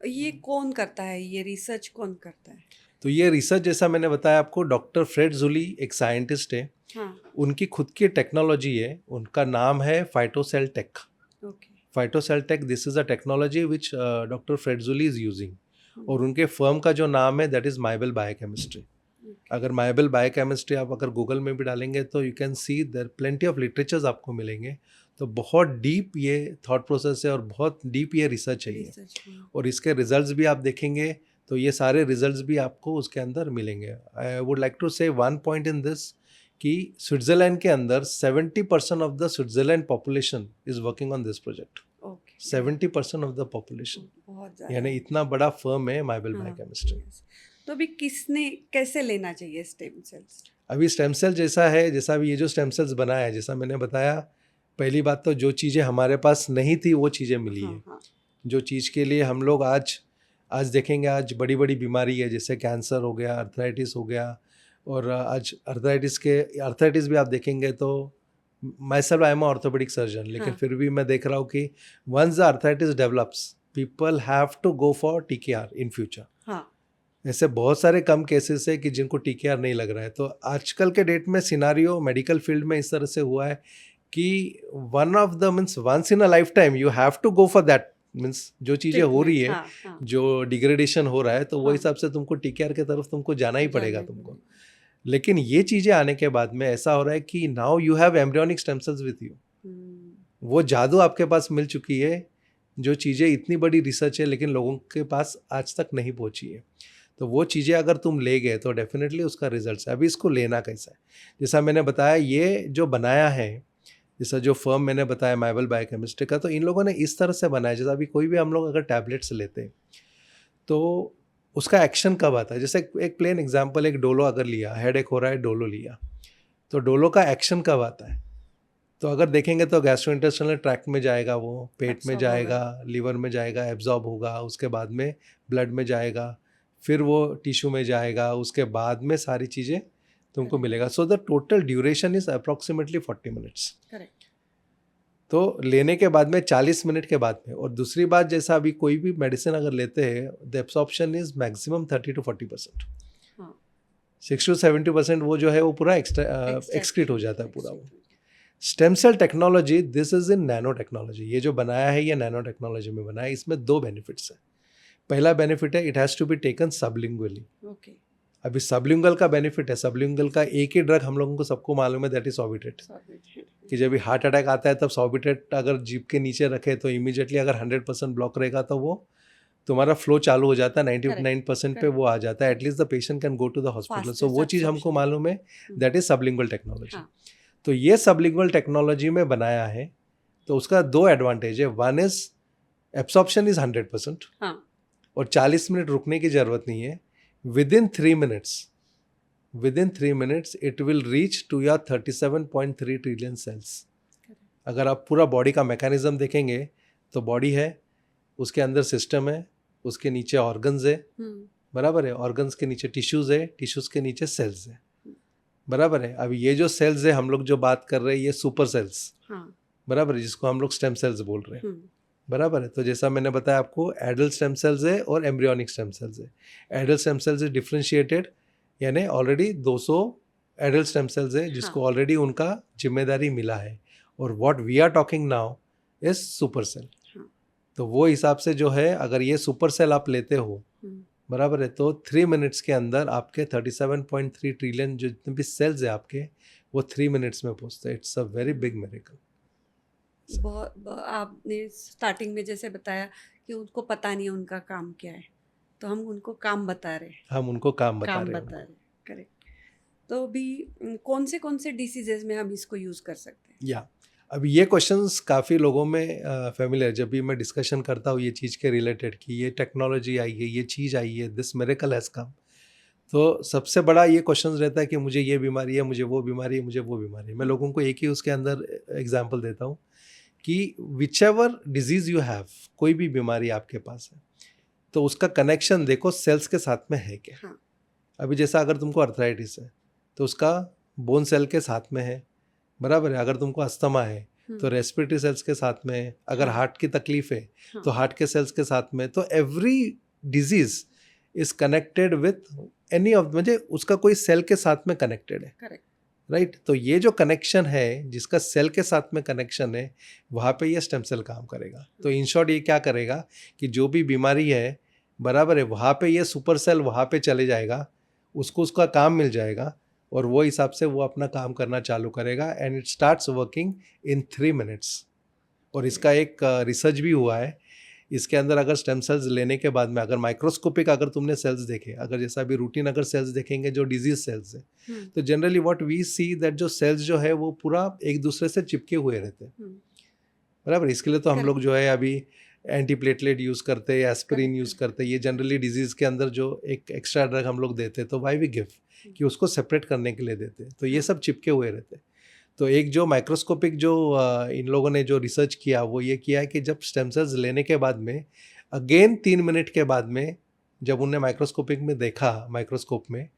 ये कौन करता है, ये रिसर्च कौन करता है? तो ये रिसर्च जैसा मैंने बताया आपको डॉक्टर फ्रेड जुली एक साइंटिस्ट है. हाँ, उनकी खुद की टेक्नोलॉजी है. उनका नाम है Phytocell Tech. Okay. Phytocell Tech this is a technology which doctor Fred Julie is using. Hmm, और उनके फर्म का जो नाम है that is Mybal biochemistry. okay. अगर माइबल बायोकेमिस्ट्री आप अगर गूगल में भी डालेंगे तो you can see there plenty of literatures आपको मिलेंगे. तो बहुत डीप ये थॉट प्रोसेस है और बहुत डीप ये रिसर्च है ये. Research, हाँ. और इसके रिजल्ट्स भी आप देखेंगे तो ये सारे रिजल्ट्स भी आपको उसके अंदर मिलेंगे. आई वुड लाइक टू से वन पॉइंट इन दिस कि स्विट्ज़रलैंड के अंदर 70% of the Switzerland population is working on this project. Okay. 70% of the population. बहुत ज़्यादा. यानी इतना बड़ा फर्म है माइबल हाँ, बायोकेमिस्ट्री. yes. तो अभी किसने कैसे लेना चाहिए स्टेम सेल्स? अभी स्टेम सेल जैसा है जैसा अभी ये जो स्टेम सेल्स बनाया है जैसा मैंने बताया पहली बात तो जो चीज़ें हमारे पास नहीं थी वो चीज़ें मिली है. हाँ, हाँ, जो चीज़ के लिए हम लोग आज देखेंगे आज बड़ी बड़ी बीमारी है जैसे कैंसर हो गया, अर्थराइटिस हो गया. और आज अर्थराइटिस भी आप देखेंगे तो myself I am orthopaedic surgeon लेकिन हाँ. फिर भी मैं देख रहा हूँ कि once the arthritis develops people have to go for TKR in future. हाँ, ऐसे बहुत सारे कम केसेस है कि जिनको TKR नहीं लग रहा है. तो आजकल के डेट में सिनारियो मेडिकल फील्ड में इस तरह से हुआ है कि one of the means once in a life time you have to go for that. Means जो चीज़ें हो रही है हाँ, हाँ, जो डिग्रेडेशन हो रहा है तो वो हाँ. हिसाब से तुमको TKR की तरफ तुमको जाना ही पड़ेगा जाना तुमको. पड़ेगा. लेकिन ये चीज़ें आने के बाद में ऐसा हो रहा है कि now you have embryonic stem cells with you. Hmm, वो जादू आपके पास मिल चुकी है जो चीज़ें इतनी बड़ी रिसर्च है लेकिन लोगों के पास आज तक नहीं पहुंची है. तो वो चीज़ें अगर तुम ले गए तो डेफिनेटली उसका रिजल्ट है. अभी इसको लेना कैसा है जैसा मैंने बताया ये जो बनाया है जैसा जो फर्म मैंने बताया माइबल बायोकेमिस्ट्री का तो इन लोगों ने इस तरह से बनाया जैसा अभी कोई भी हम लोग अगर टैबलेट्स लेते हैं तो उसका एक्शन कब आता है. जैसे एक प्लेन एग्जांपल एक डोलो अगर लिया हेड एक हो रहा है डोलो लिया तो डोलो का एक्शन कब आता है. तो अगर देखेंगे तो गैस्ट्रोइंटेस्टाइनल ट्रैक्ट में जाएगा वो पेट में Absorb जाएगा लीवर में जाएगा एब्जॉर्ब होगा उसके बाद में ब्लड में जाएगा फिर वो टिश्यू में जाएगा उसके बाद में सारी चीज़ें तुमको Correct. मिलेगा. So the total duration is approximately 40 minutes. Correct. तो लेने के बाद में 40 मिनट के बाद में. और दूसरी बात जैसा अभी कोई भी मेडिसिन अगर लेते हैं the absorption is maximum 30 to 40%. हाँ. 60 to 70% वो जो है वो पूरा एक्सक्रीट हो जाता है पूरा वो. Stem cell technology this is in nano technology. ये जो बनाया है ये नैनो टेक्नोलॉजी में बनाया है. इसमें 2 बेनिफिट्स है. पहला बेनिफिट है it has to be taken sublingually. Okay. अभी सबलिंगुअल का बेनिफिट है. सबलिंगुअल का एक ही ड्रग हम लोगों को सबको मालूम है दैट इज सॉर्बिट्रेट. कि जब भी हार्ट अटैक आता है तब सॉर्बिट्रेट अगर जीभ के नीचे रखे तो इमीडिएटली अगर 100% ब्लॉक रहेगा तो वो तुम्हारा फ्लो चालू हो जाता है 99% पे वो आ जाता है. At least the patient can go to the hospital. So वो चीज़ हमको मालूम है दैट इज सबलिंगुअल टेक्नोलॉजी. हाँ. तो ये सबलिंगुअल टेक्नोलॉजी में बनाया है तो उसका 2 एडवांटेज है. वन इज एब्सॉर्प्शन इज 100% हाँ. और 40 मिनट रुकने की ज़रूरत नहीं है. Within 3 minutes it will reach to your 37.3 trillion cells. अगर आप पूरा बॉडी का मैकेनिज्म देखेंगे तो बॉडी है उसके अंदर सिस्टम है उसके नीचे ऑर्गन्स है बराबर है. ऑर्गन्स के नीचे टिश्यूज़ है टिश्यूज़ के नीचे सेल्स है बराबर है. अब ये जो सेल्स है हम लोग जो बात कर रहे हैं ये सुपर सेल्स हाँ. बराबर है जिसको हम लोग स्टेम सेल्स बोल रहे हैं बराबर है. तो जैसा मैंने बताया आपको एडल्ट स्टेम सेल्स है और एम्ब्रियोनिक स्टेम सेल्स है. Adult stem cells is differentiated यानी ऑलरेडी 200 एडल्ट स्टेम सेल्स है जिसको हाँ। ऑलरेडी उनका जिम्मेदारी मिला है, और what we are talking now is super cell. हाँ। तो वो हिसाब से जो है, अगर ये सुपर सेल आप लेते हो, बराबर है, तो 3 मिनट्स के अंदर आपके 37.3 ट्रिलियन जो जितने भी सेल्स है आपके, वो 3 मिनट्स में पहुंचते हैं। It's a very big miracle. आपने स्टार्टिंग में जैसे बताया कि उनको पता नहीं है उनका काम क्या है, तो हम उनको काम बता रहे हैं। हम उनको काम बता काम रहे बता हैं। रहे, करेक्ट। तो अभी कौन से डिसीजेज में हम इसको यूज कर सकते हैं? या अब ये क्वेश्चंस काफ़ी लोगों में फेमिलियर, जब भी मैं डिस्कशन करता हूँ ये चीज़ के रिलेटेड कि ये टेक्नोलॉजी आई है, ये चीज़ आई है, दिस मिरेकल हैज़ कम, तो सबसे बड़ा ये क्वेश्चन रहता है कि मुझे ये बीमारी है, मुझे वो बीमारी है, मुझे वो बीमारी है। मैं लोगों को एक ही उसके अंदर एग्जांपल देता हूँ कि which ever disease you have, कोई भी बीमारी आपके पास है, तो उसका कनेक्शन देखो सेल्स के साथ में है क्या। हाँ। अभी जैसा अगर तुमको अर्थराइटिस है तो उसका बोन सेल के साथ में है, बराबर है। अगर तुमको अस्थमा है तो रेस्पिरेटरी सेल्स के साथ में है। अगर हाँ। हार्ट की तकलीफ है हाँ। तो हार्ट के सेल्स के साथ में। तो every disease is connected with any of, मुझे उसका कोई सेल के साथ में कनेक्टेड है, करेक्ट। राइट। तो ये जो कनेक्शन है जिसका सेल के साथ में कनेक्शन है, वहाँ पे ये स्टेम सेल काम करेगा। तो इन शॉर्ट ये क्या करेगा कि जो भी बीमारी है, बराबर है, वहाँ पे ये सुपर सेल वहाँ पे चले जाएगा, उसको उसका काम मिल जाएगा, और वो हिसाब से वो अपना काम करना चालू करेगा, and it starts working in 3 minutes. और इसका एक रिसर्च भी हुआ है। इसके अंदर अगर स्टेम सेल्स लेने के बाद में अगर माइक्रोस्कोपिक अगर तुमने सेल्स देखे, अगर जैसा अभी रूटीन अगर सेल्स देखेंगे जो डिजीज सेल्स है, तो generally what we see that जो सेल्स जो है वो पूरा एक दूसरे से चिपके हुए रहते हैं, बराबर। इसके लिए तो हम लोग जो है अभी एंटी प्लेटलेट यूज़ करते हैं, एस्पिरिन यूज़ करते हैं। ये जनरली डिजीज़ के अंदर जो एक एक्स्ट्रा ड्रग हम लोग देते हैं, तो वाई वी गिव कि उसको सेपरेट करने के लिए देते हैं। तो ये सब चिपके हुए रहते हैं। तो एक जो माइक्रोस्कोपिक जो इन लोगों ने जो रिसर्च किया वो ये किया है कि जब स्टेम सेल्स लेने के बाद में अगेन 3 मिनट के बाद में जब उनने माइक्रोस्कोपिक में देखा, माइक्रोस्कोप में,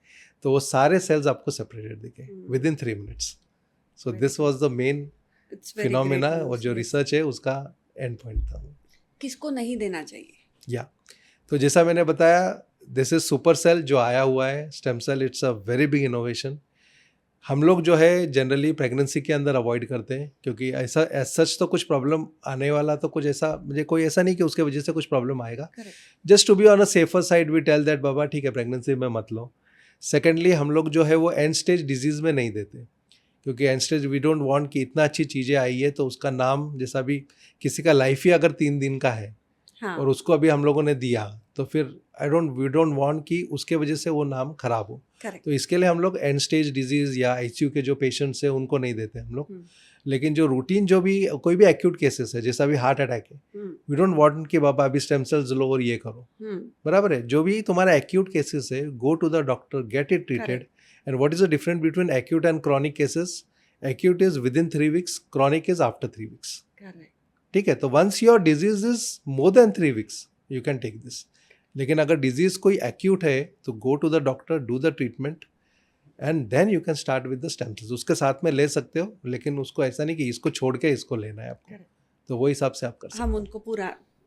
तो वो सारे सेल्स आपको सेपरेटेड दिखे with in 3 minutes. So this was the main phenomena, और जो रिसर्च है उसका एंड पॉइंट था। किसको नहीं देना चाहिए? या तो जैसा मैंने बताया, दिस इज सुपर सेल जो आया हुआ है stem cell. It's a very big innovation. हम लोग जो है जनरली प्रेगनेंसी के अंदर अवॉइड करते हैं, क्योंकि ऐसा एज सच तो कुछ प्रॉब्लम आने वाला तो कुछ ऐसा, मुझे कोई ऐसा नहीं कि उसके वजह से कुछ प्रॉब्लम आएगा। Just to be on a safer side we tell that बाबा ठीक है प्रेगनेंसी में मत लो। सेकेंडली हम लोग जो है वो एंड स्टेज डिजीज़ में नहीं देते, क्योंकि end stage we don't want कि इतना अच्छी चीज़ें आई है तो उसका नाम, जैसा भी किसी का लाइफ ही अगर 3 दिन का है, हाँ, और उसको अभी हम लोगों ने दिया, तो फिर वी डोंट वांट कि उसके वजह से वो नाम खराब हो। तो इसके लिए हम लोग एंड स्टेज डिजीज या आईसीयू के जो पेशेंट्स हैं उनको नहीं देते हम लोग। लेकिन जो रूटीन जो भी कोई भी एक्यूट केसेस है, जैसा भी हार्ट अटैक है, वी डोंट वांट कि बाबा अभी स्टेम सेल्स लो और ये करो, बराबर है। जो भी तुम्हारा एक्यूट केसेस है, go to the doctor, get it treated. And what is the difference between acute and chronic cases? Acute is within 3 weeks, chronic is after 3 weeks. ठीक है, तो once your disease is more than 3 weeks you can take this. लेकिन अगर disease कोई acute है तो go to the doctor, do the treatment, and then you can start with the stem sales. उसके साथ में ले सकते हो, लेकिन उसको ऐसा नहीं कि इसको छोड़ के इसको लेना है आपको। तो वो हिसाब से आप कर सकते हो। हम उनको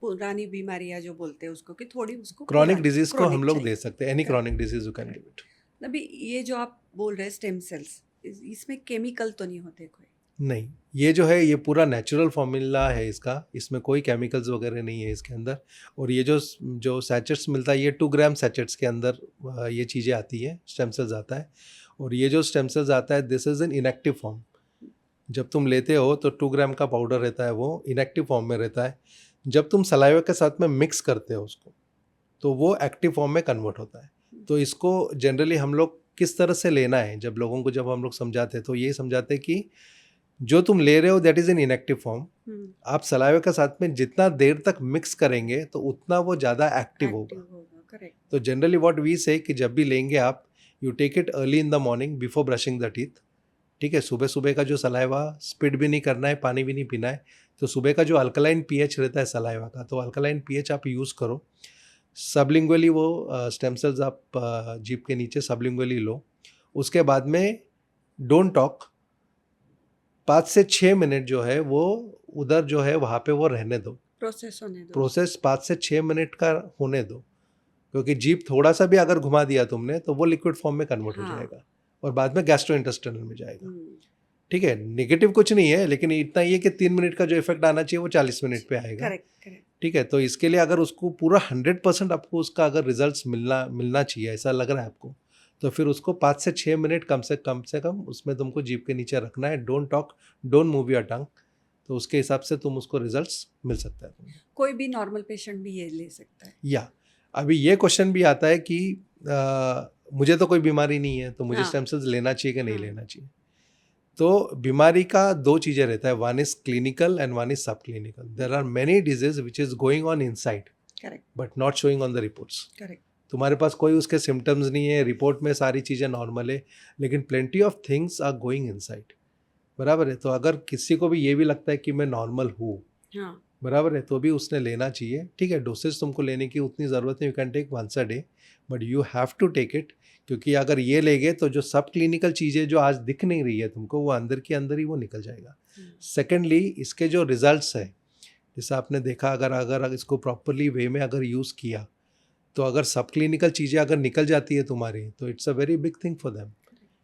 पुरानी बीमारियां जो बोलते हैं उसको, कि थोड़ी उसको क्रॉनिक डिजीज को हम लोग दे सकते हैं। Any chronic disease you can give it. अभी ये जो आप बोल रहे हैं स्टेम सेल्स, इसमें केमिकल तो नहीं होते कोई? नहीं, ये जो है ये पूरा नेचुरल फॉर्मूला है इसका, इसमें कोई केमिकल्स वगैरह नहीं है इसके अंदर। और ये जो सैचेट्स मिलता है, ये 2 ग्राम सैचेट्स के अंदर ये चीज़ें आती है, स्टेम सेल्स आता है। और ये जो स्टेम सेल्स आता है, this is in inactive form. जब तुम लेते हो तो 2 ग्राम का पाउडर रहता है, वो इनएक्टिव फॉर्म में रहता है। जब तुम सलाइवा के साथ में मिक्स करते हो उसको, तो वो एक्टिव फॉर्म में कन्वर्ट होता है। तो इसको जनरली हम लोग किस तरह से लेना है, जब लोगों को जब हम लोग समझाते हैं तो ये समझाते हैं कि जो तुम ले रहे हो that is in inactive form. आप सलाइवा के साथ में जितना देर तक मिक्स करेंगे तो उतना वो ज़्यादा एक्टिव होगा। तो जनरली व्हाट वी से कि जब भी लेंगे आप, you take it early in the morning before brushing the teeth. ठीक है, सुबह सुबह का जो सलाइवा, स्पिट भी नहीं करना है, पानी भी नहीं पीना है। तो सुबह का जो अल्कलाइन पीएच रहता है सलाइवा का, तो अल्कलाइन पीएच आप यूज़ करो। सबलिंगुअली वो स्टेम सेल्स आप जीभ के नीचे सबलिंगुअली लो। उसके बाद में डोंट टॉक, 5 से 6 मिनट जो है वो उधर जो है वहाँ पे वो रहने दो, प्रोसेस होने दो। प्रोसेस 5 से 6 मिनट का होने दो। क्योंकि जीभ थोड़ा सा भी अगर घुमा दिया तुमने तो वो लिक्विड फॉर्म में कन्वर्ट हो हाँ। जाएगा और बाद में गैस्ट्रोइंटेस्टाइनल में जाएगा। हम्म, ठीक है, नेगेटिव कुछ नहीं है, लेकिन इतना ही है कि 3 मिनट का जो इफेक्ट आना चाहिए वो 40 मिनट पे आएगा। Correct correct. ठीक है, तो इसके लिए अगर उसको पूरा 100% आपको उसका अगर रिजल्ट्स मिलना चाहिए, ऐसा लग रहा है आपको, तो फिर उसको 5 से 6 मिनट कम से कम उसमें तुमको जीभ के नीचे रखना है। Don't talk, don't move your tongue. तो उसके हिसाब से तुम उसको रिजल्ट्स मिल सकता है तुमको। कोई भी नॉर्मल पेशेंट भी ये ले सकता है? या अभी ये क्वेश्चन भी आता है कि मुझे तो कोई बीमारी नहीं है, तो मुझे हाँ। स्टेम सेल्स लेना चाहिए कि नहीं हाँ। लेना चाहिए। तो बीमारी का दो चीज़ें रहता है, one is clinical and one is subclinical. There are many disease which is going on inside correct but not showing on the reports. Correct. तुम्हारे पास कोई उसके सिम्टम्स नहीं है, रिपोर्ट में सारी चीज़ें नॉर्मल है, लेकिन plenty of things are going inside. बराबर है, तो अगर किसी को भी ये भी लगता है कि मैं नॉर्मल हूँ, हाँ। बराबर है, तो भी उसने लेना चाहिए। ठीक है, डोसेज तुमको लेने की उतनी ज़रूरत नहीं, you can take once a day, but you have to take it. क्योंकि अगर ये लेगे तो जो सब क्लिनिकल चीज़ें जो आज दिख नहीं रही है तुमको, वो अंदर के अंदर ही वो निकल जाएगा। सेकेंडली, इसके जो रिजल्ट्स है, जैसे आपने देखा, अगर इसको प्रॉपरली वे में अगर यूज़ किया, तो अगर सब क्लिनिकल चीज़ें अगर निकल जाती है तुम्हारी, तो it's a very big thing for them.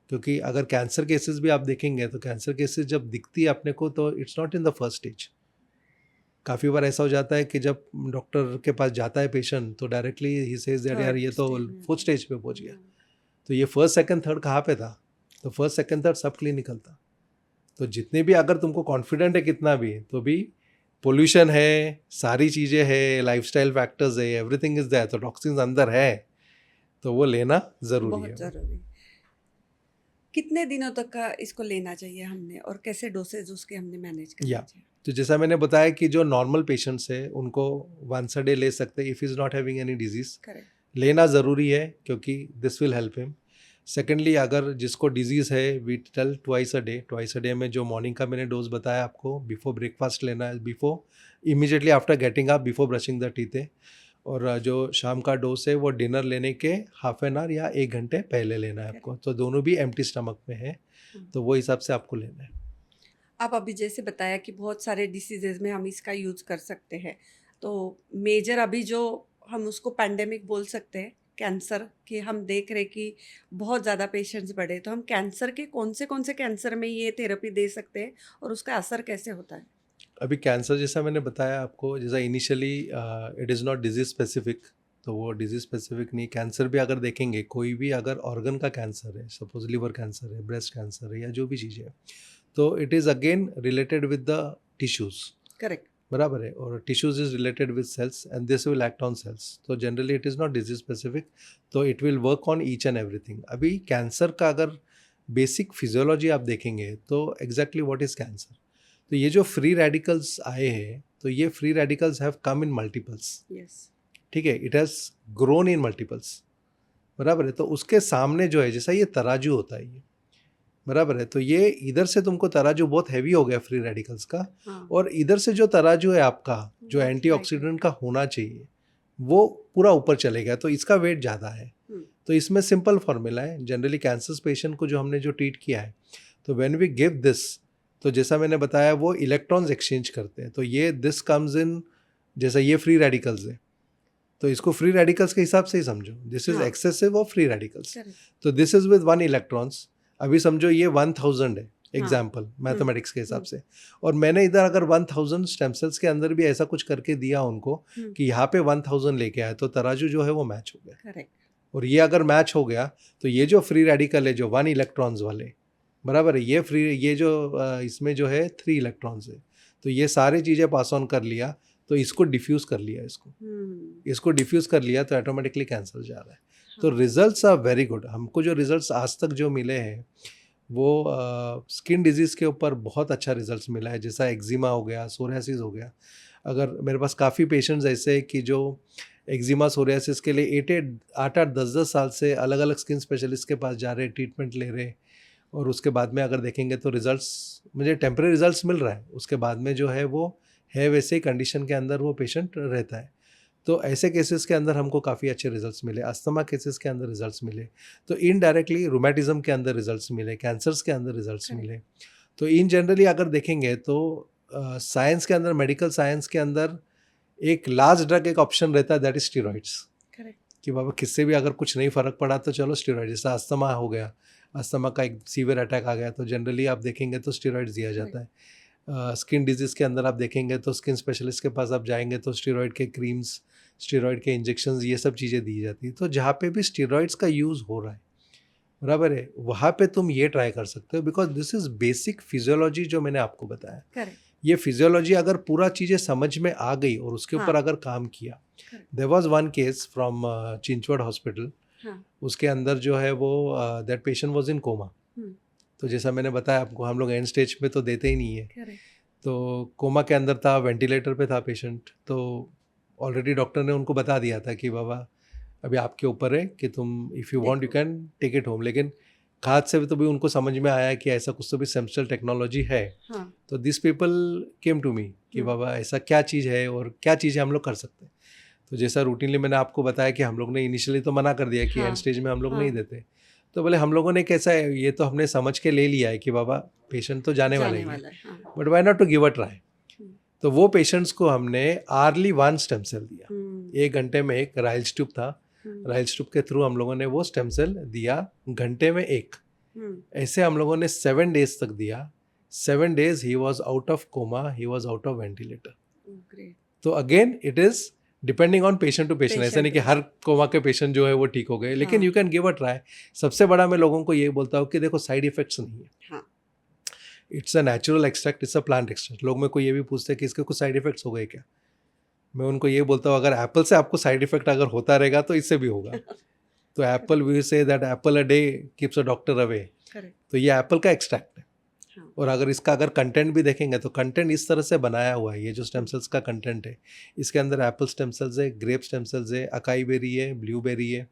क्योंकि अगर कैंसर केसेस भी आप देखेंगे, तो कैंसर केसेस जब दिखती है अपने को, तो it's not in the first stage. काफ़ी बार ऐसा हो जाता है कि जब डॉक्टर के पास जाता है पेशेंट, तो डायरेक्टली ही सेज दैट यार ये तो फोर्थ स्टेज पे पहुंच गया। तो ये फर्स्ट सेकंड थर्ड कहाँ पे था? तो फर्स्ट सेकंड थर्ड सब क्लिनिकल था। तो जितने भी अगर तुमको कॉन्फिडेंट है कितना भी, तो भी पोल्यूशन है, सारी चीज़ें है, लाइफस्टाइल फैक्टर्स है, एवरीथिंग इज देयर, तो टॉक्सिन्स अंदर है, तो वो लेना ज़रूरी बहुत है। जरूरी। कितने दिनों तक का इसको लेना चाहिए हमने, और कैसे डोसेज उसके हमने मैनेज करना या चाहिए? तो जैसा मैंने बताया कि जो नॉर्मल पेशेंट्स है उनको वंस अ डे ले सकते हैं, if is not having any disease. Correct. लेना ज़रूरी है क्योंकि this will help him. Secondly, अगर जिसको डिजीज़ है, we tell twice a day में जो मॉर्निंग का मैंने डोज बताया आपको, बिफोर ब्रेकफास्ट लेना है, before immediately after getting up, before brushing the teeth है। और जो शाम का डोज है वो डिनर लेने के हाफ एन आवर या 1 घंटे पहले लेना है आपको। तो दोनों भी एम्प्टी स्टमक में है, तो वो हिसाब से आपको लेना है। आप अभी जैसे बताया कि बहुत सारे डिसीजेज में हम इसका यूज़ कर सकते हैं, तो मेजर अभी जो हम उसको पैंडेमिक बोल सकते हैं, कैंसर की हम देख रहे कि बहुत ज़्यादा पेशेंट्स बढ़े, तो हम कैंसर के कौन से कैंसर में ये थेरेपी दे सकते हैं और उसका असर कैसे होता है? अभी कैंसर जैसा मैंने बताया आपको, जैसा initially it is not disease specific, तो वो डिजीज स्पेसिफिक नहीं। कैंसर भी अगर देखेंगे, कोई भी अगर ऑर्गन का कैंसर है, सपोज लिवर कैंसर है, ब्रेस्ट कैंसर है, या जो भी चीज़ें है, तो it is again related with the tissues. Correct. बराबर है, और tissues is related with cells and this will act on cells. तो generally it is not disease specific, तो it will work on each and everything. अभी cancer का अगर basic physiology आप देखेंगे, तो एग्जैक्टली व्हाट इज़ कैंसर, तो ये जो फ्री रेडिकल्स आए हैं, तो ये free radicals have come in multiples. Yes. ठीक है, it has grown in multiples. बराबर है, तो उसके सामने जो है, जैसा ये तराजू होता है, ये बराबर है, तो ये इधर से तुमको तराजू बहुत हैवी हो गया फ्री रेडिकल्स का, हाँ। और इधर से जो तराजू है आपका, जो बहुत एंटीऑक्सीडेंट का होना चाहिए, वो पूरा ऊपर चलेगा, तो इसका वेट ज़्यादा है। तो इसमें सिंपल फॉर्मूला है, जनरली कैंसर पेशेंट को जो हमने जो ट्रीट किया है, तो व्हेन वी गिव दिस, तो जैसा मैंने बताया वो इलेक्ट्रॉन्स एक्सचेंज करते हैं, तो ये दिस कम्स इन, जैसा ये फ्री रेडिकल्स है, तो इसको फ्री रेडिकल्स के हिसाब से ही समझो, दिस इज हाँ। Excessive of free radicals. Correct. तो दिस इज विद 1 इलेक्ट्रॉन्स। अभी समझो ये 1000 है, एग्जाम्पल मैथमेटिक्स के हिसाब से, और मैंने इधर अगर 1000 स्टेम सेल्स के अंदर भी ऐसा कुछ करके दिया उनको कि यहाँ पे 1000 लेके आए, तो तराजू जो है वो मैच हो गया। करेक्ट। और ये अगर मैच हो गया, तो ये जो फ्री रेडिकल है, जो 1 इलेक्ट्रॉन्स वाले, बराबर है, ये जो इसमें जो है 3 इलेक्ट्रॉन्स है, तो ये सारी चीज़ें पास ऑन कर लिया, तो इसको डिफ्यूज़ कर लिया, इसको डिफ्यूज़ कर लिया, तो ऑटोमेटिकली कैंसर जा रहा है। तो रिजल्ट्स आर वेरी गुड। हमको जो रिजल्ट्स आज तक जो मिले हैं, वो स्किन डिजीज़ के ऊपर बहुत अच्छा रिजल्ट्स मिला है, जैसा एक्जिमा हो गया, सोरियासिस हो गया। अगर मेरे पास काफ़ी पेशेंट्स ऐसे कि जो एक्जिमा सोरियासिस के लिए 8-8 10-10 साल से अलग अलग स्किन स्पेशलिस्ट के पास जा रहे, ट्रीटमेंट ले रहे, और उसके बाद में अगर देखेंगे तो रिजल्ट्स, मुझे टेम्परेरी रिजल्ट्स मिल रहा है, उसके बाद में जो है वो है वैसे ही कंडीशन के अंदर वो पेशेंट रहता है। तो ऐसे केसेस के अंदर हमको काफ़ी अच्छे रिजल्ट्स मिले, अस्थमा केसेस के अंदर रिजल्ट्स मिले, तो इनडायरेक्टली रूमेटिज्म के अंदर रिजल्ट्स मिले, कैंसर्स के अंदर रिजल्ट्स मिले। तो इन जनरली अगर देखेंगे तो साइंस के अंदर, मेडिकल साइंस के अंदर एक लास्ट ड्रग एक ऑप्शन रहता है, दैट इज स्टीरॉइड्स। करेक्ट। कि बाबा किससे भी अगर कुछ नहीं फ़र्क पड़ा तो चलो स्टेरॉइड, जैसे अस्थमा हो गया, अस्थमा का एक सीवियर अटैक आ गया तो जनरली आप देखेंगे तो स्टेरॉइड्स दिया जाता है। स्किन डिजीज़ के अंदर आप देखेंगे तो स्किन स्पेशलिस्ट के पास आप जाएंगे तो स्टेरॉइड के क्रीम्स, स्टेरॉइड के इंजेक्शंस, ये सब चीज़ें दी जाती है। तो जहाँ पे भी स्टेरॉइड्स का यूज़ हो रहा है, बराबर है, वहाँ पे तुम ये ट्राई कर सकते हो, because this is basic physiology जो मैंने आपको बताया। करेक्ट। ये फिजियोलॉजी अगर पूरा चीज़ें समझ में आ गई और उसके ऊपर हाँ। अगर काम किया, Correct. There was one case from Chinchwad hospital. हाँ। उसके अंदर जो है वो that patient was in coma. तो जैसा मैंने बताया आपको, हम लोग एंड स्टेज पे तो देते ही नहीं है। करेक्ट। तो कोमा के अंदर था, वेंटिलेटर पे था पेशेंट। तो ऑलरेडी डॉक्टर ने उनको बता दिया था कि बाबा अभी आपके ऊपर है कि तुम इफ़ यू वांट यू देखो। Can take it home. लेकिन खाद से भी तो भी उनको समझ में आया कि ऐसा कुछ तो भी सेंट्रल टेक्नोलॉजी है। हाँ। तो this people came to me कि बाबा ऐसा क्या चीज़ है और क्या चीज़ें हम लोग कर सकते हैं। तो जैसा रूटीनली मैंने आपको बताया कि हम लोग ने इनिशियली तो मना कर दिया कि हाँ, एंड स्टेज में हम लोग हाँ। नहीं देते। तो बोले हम लोगों ने कैसा है, ये तो हमने समझ के ले लिया है कि बाबा पेशेंट तो जाने वाला ही है, हाँ। But why not to give a try. Hmm. तो वो पेशेंट्स को हमने आर्ली 1 स्टेम सेल दिया। हम्म। 1 घंटे में एक राइल्स ट्यूब था, राइल्स ट्यूब के थ्रू हम लोगों ने वो स्टेम सेल दिया, घंटे में एक। ऐसे हम लोगों ने 7 डेज तक दिया। 7 days he was out of coma, he was out of ventilator. Great. तो again it is depending on patient to patient. ऐसा नहीं कि हर कोमा के पेशेंट जो है वो ठीक हो गए, लेकिन हाँ। You can give a try. सबसे बड़ा मैं लोगों को ये बोलता हूँ कि देखो साइड इफेक्ट्स नहीं है। हाँ। It's a natural extract, it's a plant extract. लोग मेरे को ये भी पूछते हैं कि इसके कुछ साइड इफेक्ट्स हो गए क्या। मैं उनको ये बोलता हूँ अगर एप्पल से आपको साइड इफेक्ट अगर होता रहेगा तो इससे भी होगा। तो apple we say that apple a day keeps a doctor away. Correct. तो ये एप्पल का एक्सट्रैक्ट है। हाँ। और अगर इसका अगर कंटेंट भी देखेंगे तो कंटेंट इस तरह से बनाया हुआ है, ये जो स्टेम सेल्स का कंटेंट है, इसके अंदर एप्पल स्टेम सेल्स है, ग्रेप स्टेम सेल्स है, अकाई बेरी है, ब्लूबेरी है,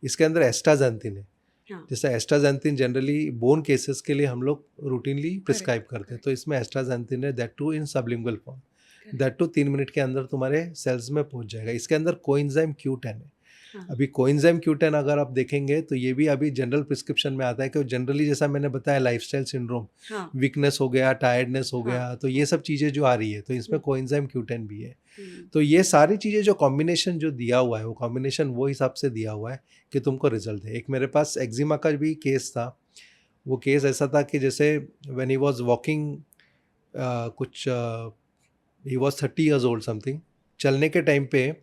इसके अंदर एस्टाजेंथिन है। हाँ। जैसे एस्टाजेंथिन जनरली बोन केसेस के लिए हम लोग रूटीनली प्रिस्क्राइब करते हैं, तो इसमें एस्टाजेंथिन है, that too in sublingual form, that too 3 minute के अंदर तुम्हारे सेल्स में पहुंच जाएगा। इसके अंदर कोएंजाइम Q10 है। हाँ। अभी कोएंजाइम Q10 अगर आप देखेंगे तो ये भी अभी जनरल प्रिस्क्रिप्शन में आता है कि जनरली जैसा मैंने बताया लाइफस्टाइल सिंड्रोम, हाँ। वीकनेस हो गया, टायर्डनेस हो हाँ। गया, तो ये सब चीज़ें जो आ रही है तो इसमें कोएंजाइम Q10 भी है। हम्म। तो ये सारी चीज़ें जो कॉम्बिनेशन जो दिया हुआ है वो कॉम्बिनेशन वो हिसाब से दिया हुआ है कि तुमको रिजल्ट है। एक मेरे पास एक्जिमा का भी केस था। वो केस ऐसा था कि जैसे व्हेन ही वाज वॉकिंग, कुछ he was 30 years old something, चलने के टाइम पे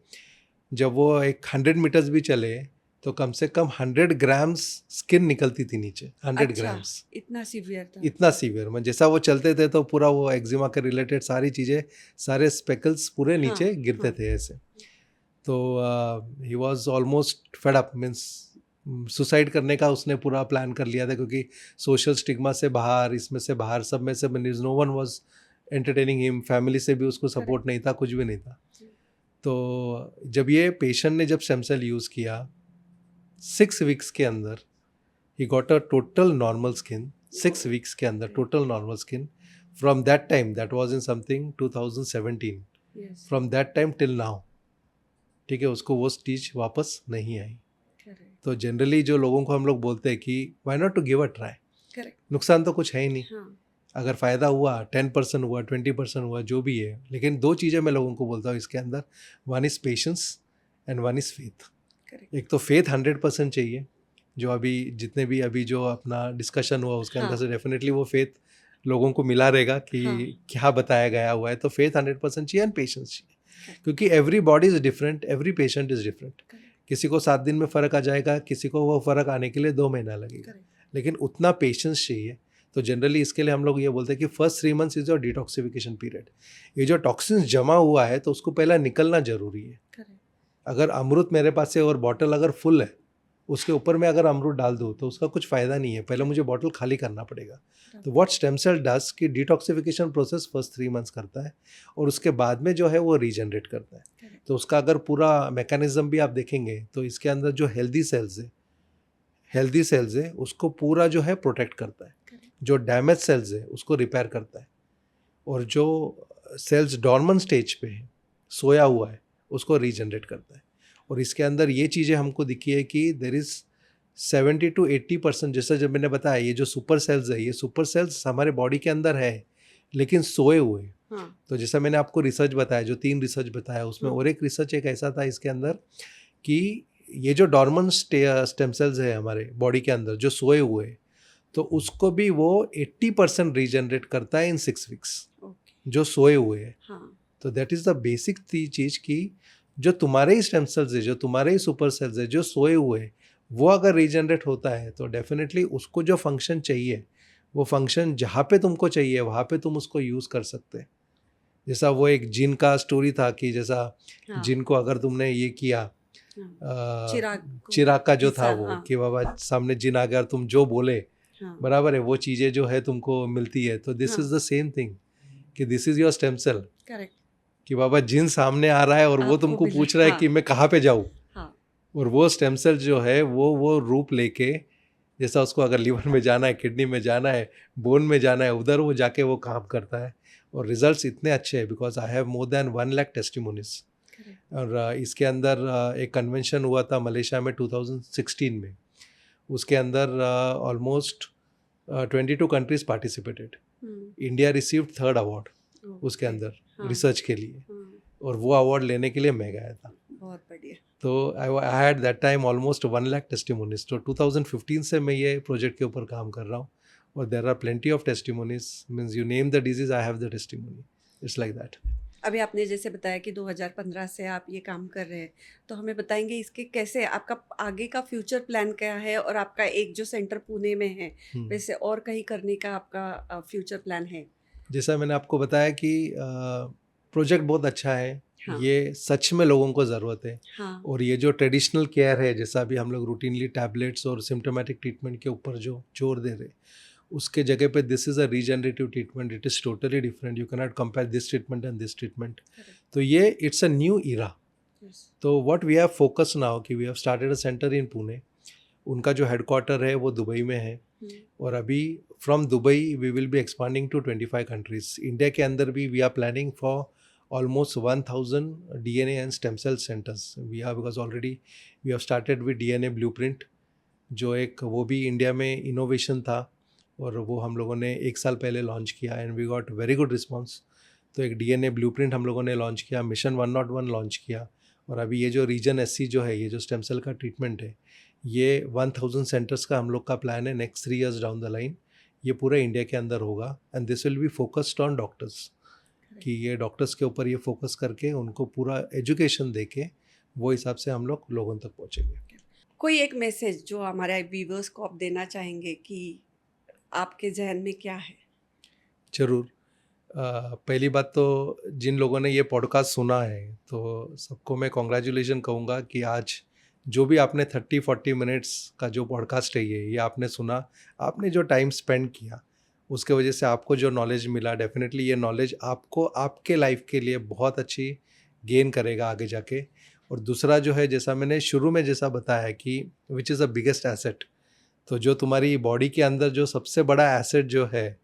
जब वो एक 100 मीटर्स भी चले तो कम से कम 100 ग्राम्स स्किन निकलती थी नीचे। 100 अच्छा, ग्राम्स, इतना सीवियर था। इतना सीवियर। मैं जैसा वो चलते थे तो पूरा वो एक्जिमा के रिलेटेड सारी चीज़ें, सारे स्पेकल्स पूरे हाँ, नीचे गिरते हाँ। थे ऐसे। तो he was almost fed up, means suicide करने का उसने पूरा प्लान कर लिया था, क्योंकि सोशल स्टिग्मा से बाहर, इसमें से बाहर, सब में से no one was entertaining him, family से भी उसको सपोर्ट नहीं था, कुछ भी नहीं था। तो जब ये पेशेंट ने जब स्टेम सेल यूज़ किया 6 वीक्स के अंदर he got a total normal skin. 6 weeks के अंदर total normal skin. From that time, that was in something 2017, Yes. From that time till now, ठीक है, उसको वो स्टीच वापस नहीं आई। Correct. तो जनरली जो लोगों को हम लोग बोलते हैं कि why not to give a try, Correct. नुकसान तो कुछ है ही नहीं। हाँ। अगर फ़ायदा हुआ 10% हुआ, 20% हुआ, जो भी है, लेकिन 2 चीज़ें मैं लोगों को बोलता हूँ इसके अंदर, one is patience and one is faith. Correct. एक तो फेथ 100% चाहिए, जो अभी जितने भी अभी जो अपना डिस्कशन हुआ उसके अंदर हाँ। से डेफिनेटली वो फेथ लोगों को मिला रहेगा कि हाँ। क्या बताया गया हुआ है। तो फेथ 100% चाहिए एंड पेशेंस चाहिए, क्योंकि every body is different, every patient is different. Correct. किसी को 7 दिन में फ़र्क आ जाएगा, किसी को वो फ़र्क आने के लिए 2 महीना लगेगा, Correct. लेकिन उतना पेशेंस चाहिए। तो जनरली इसके लिए हम लोग ये बोलते हैं कि first 3 months is your detoxification period. ये जो टॉक्सिन्स जमा हुआ है तो उसको पहला निकलना ज़रूरी है। Correct. अगर अमृत मेरे पास है और बॉटल अगर फुल है, उसके ऊपर मैं अगर अमरूद डाल दूँ तो उसका कुछ फ़ायदा नहीं है, पहले मुझे बॉटल खाली करना पड़ेगा। तो व्हाट स्टेम सेल डज कि डिटॉक्सिफिकेशन प्रोसेस फर्स्ट 3 मंथ्स करता है और उसके बाद में जो है वो रीजनरेट करता है। Correct. तो उसका अगर पूरा मैकेनिज्म भी आप देखेंगे तो इसके अंदर जो हेल्दी सेल्स है उसको पूरा जो है प्रोटेक्ट करता है, Correct. जो डैमेज सेल्स है उसको रिपेयर करता है, और जो सेल्स डॉर्मन स्टेज पे है, सोया हुआ है, उसको रीजनरेट करता है। और इसके अंदर ये चीज़ें हमको दिखी है कि देर इज़ 70 to 80%, जैसा जब मैंने बताया ये जो सुपर सेल्स है, ये सुपर सेल्स हमारे बॉडी के अंदर है लेकिन सोए हुए। हाँ। तो जैसा मैंने आपको रिसर्च बताया, जो 3 रिसर्च बताया उसमें, हाँ। और एक रिसर्च एक ऐसा था इसके अंदर कि ये जो डॉर्मन स्टेम सेल्स है हमारे बॉडी के अंदर जो सोए हुए हैं, तो उसको भी वो 80% रीजनरेट करता है इन 6 वीक्स, ओके। जो सोए हुए हैं। हाँ। तो दैट इज़ द बेसिक चीज़ की जो तुम्हारे ही स्टेम सेल्स है, जो तुम्हारे ही सुपर सेल्स है, जो सोए हुए हैं, वो अगर रीजनरेट होता है तो डेफिनेटली उसको जो फंक्शन चाहिए, वो फंक्शन जहाँ पे तुमको चाहिए वहाँ पे तुम उसको यूज़ कर सकते हैं। जैसा वो एक जिन का स्टोरी था कि जैसा हाँ। जिन को अगर तुमने ये किया, हाँ। चिराग को चिराग का जो था पीसा, वो हाँ। कि बाबा सामने जिन आ गया और तुम जो बोले हाँ। बराबर है वो चीज़ें जो है तुमको मिलती है। तो दिस हाँ। इज़ द सेम थिंग कि this is your stem cell, correct. कि बाबा जिन सामने आ रहा है और वो आपको तुमको मिल पूछ रहा है हाँ। कि मैं कहाँ पे जाऊँ, हाँ। और वो स्टेम सेल जो है वो रूप लेके, जैसा उसको अगर लीवर में जाना है, किडनी में जाना है, बोन में जाना है, उधर वो जाके वो काम करता है। और रिजल्ट्स इतने अच्छे हैं because I have more than 1 lakh testimonies. Correct. और इसके अंदर एक कन्वेंशन हुआ था मलेशिया में 2016 में। उसके अंदर almost 22 countries participated. India received 3rd award उसके ओके। अंदर हाँ। रिसर्च के लिए, हाँ। और वो अवार्ड लेने के लिए मैं गया था। बहुत बढ़िया। तो I had that time almost 1 lakh testimonies. तो 2015 से मैं ये प्रोजेक्ट के ऊपर काम कर रहा हूँ, और there are plenty of testimonies, means you name the disease I have the testimony, it's like that. अभी आपने जैसे बताया कि 2015 से आप ये काम कर रहे हैं, तो हमें बताएंगे इसके कैसे आपका आगे का फ्यूचर प्लान क्या है, और आपका एक जो सेंटर पुणे में है वैसे और कहीं करने का आपका फ्यूचर प्लान है? जैसा मैंने आपको बताया कि प्रोजेक्ट बहुत अच्छा है। हाँ। ये सच में लोगों को ज़रूरत है। हाँ। और ये जो ट्रेडिशनल केयर है, जैसा भी हम लोग रूटीनली टैबलेट्स और सिम्टोमेटिक ट्रीटमेंट के ऊपर जो जोर दे रहे, उसके जगह पे this is a regenerative treatment. It is totally different, you can not compare this treatment and this treatment. Correct. तो ये it's a new era. Yes. तो what we have focus now कि we have started a centre in Pune. उनका जो headquarter है वो Dubai में है, और अभी from Dubai we will be expanding to 25 countries. India के अंदर भी we are planning for almost 1000 DNA and stem cell centers we are, because already we have started with DNA blueprint, जो एक वो भी इंडिया में इनोवेशन था, और वो हम लोगों ने 1 साल पहले लॉन्च किया and we got very good response. तो एक DNA ब्लूप्रिंट हम लोगों ने लॉन्च किया, मिशन 101 लॉन्च किया, और अभी ये जो रीजन SC जो है, ये जो स्टेम सेल का ट्रीटमेंट है, ये 1000 सेंटर्स का हम लोग का प्लान है next 3 years down the line. ये पूरे इंडिया के अंदर होगा, and this will be focused on doctors, कि ये डॉक्टर्स के ऊपर ये फोकस करके उनको पूरा एजुकेशन दे के वो हिसाब से हम लोग लोगों तक पहुँचेंगे। कोई एक मैसेज जो हमारे व्यूवर्स को आप देना चाहेंगे कि आपके जहन में क्या है? ज़रूर। पहली बात तो जिन लोगों ने ये पॉडकास्ट सुना है, तो सबको मैं कॉन्ग्रेचुलेशन कहूँगा कि आज जो भी आपने 30-40 मिनट्स का जो पॉडकास्ट है ये आपने सुना, आपने जो टाइम स्पेंड किया, उसके वजह से आपको जो नॉलेज मिला, डेफिनेटली ये नॉलेज आपको आपके लाइफ के लिए बहुत अच्छी गेन करेगा आगे जाके। और दूसरा जो है, जैसा मैंने शुरू में जैसा बताया कि which is the biggest asset, तो जो तुम्हारी बॉडी के अंदर जो सबसे बड़ा एसेट जो है,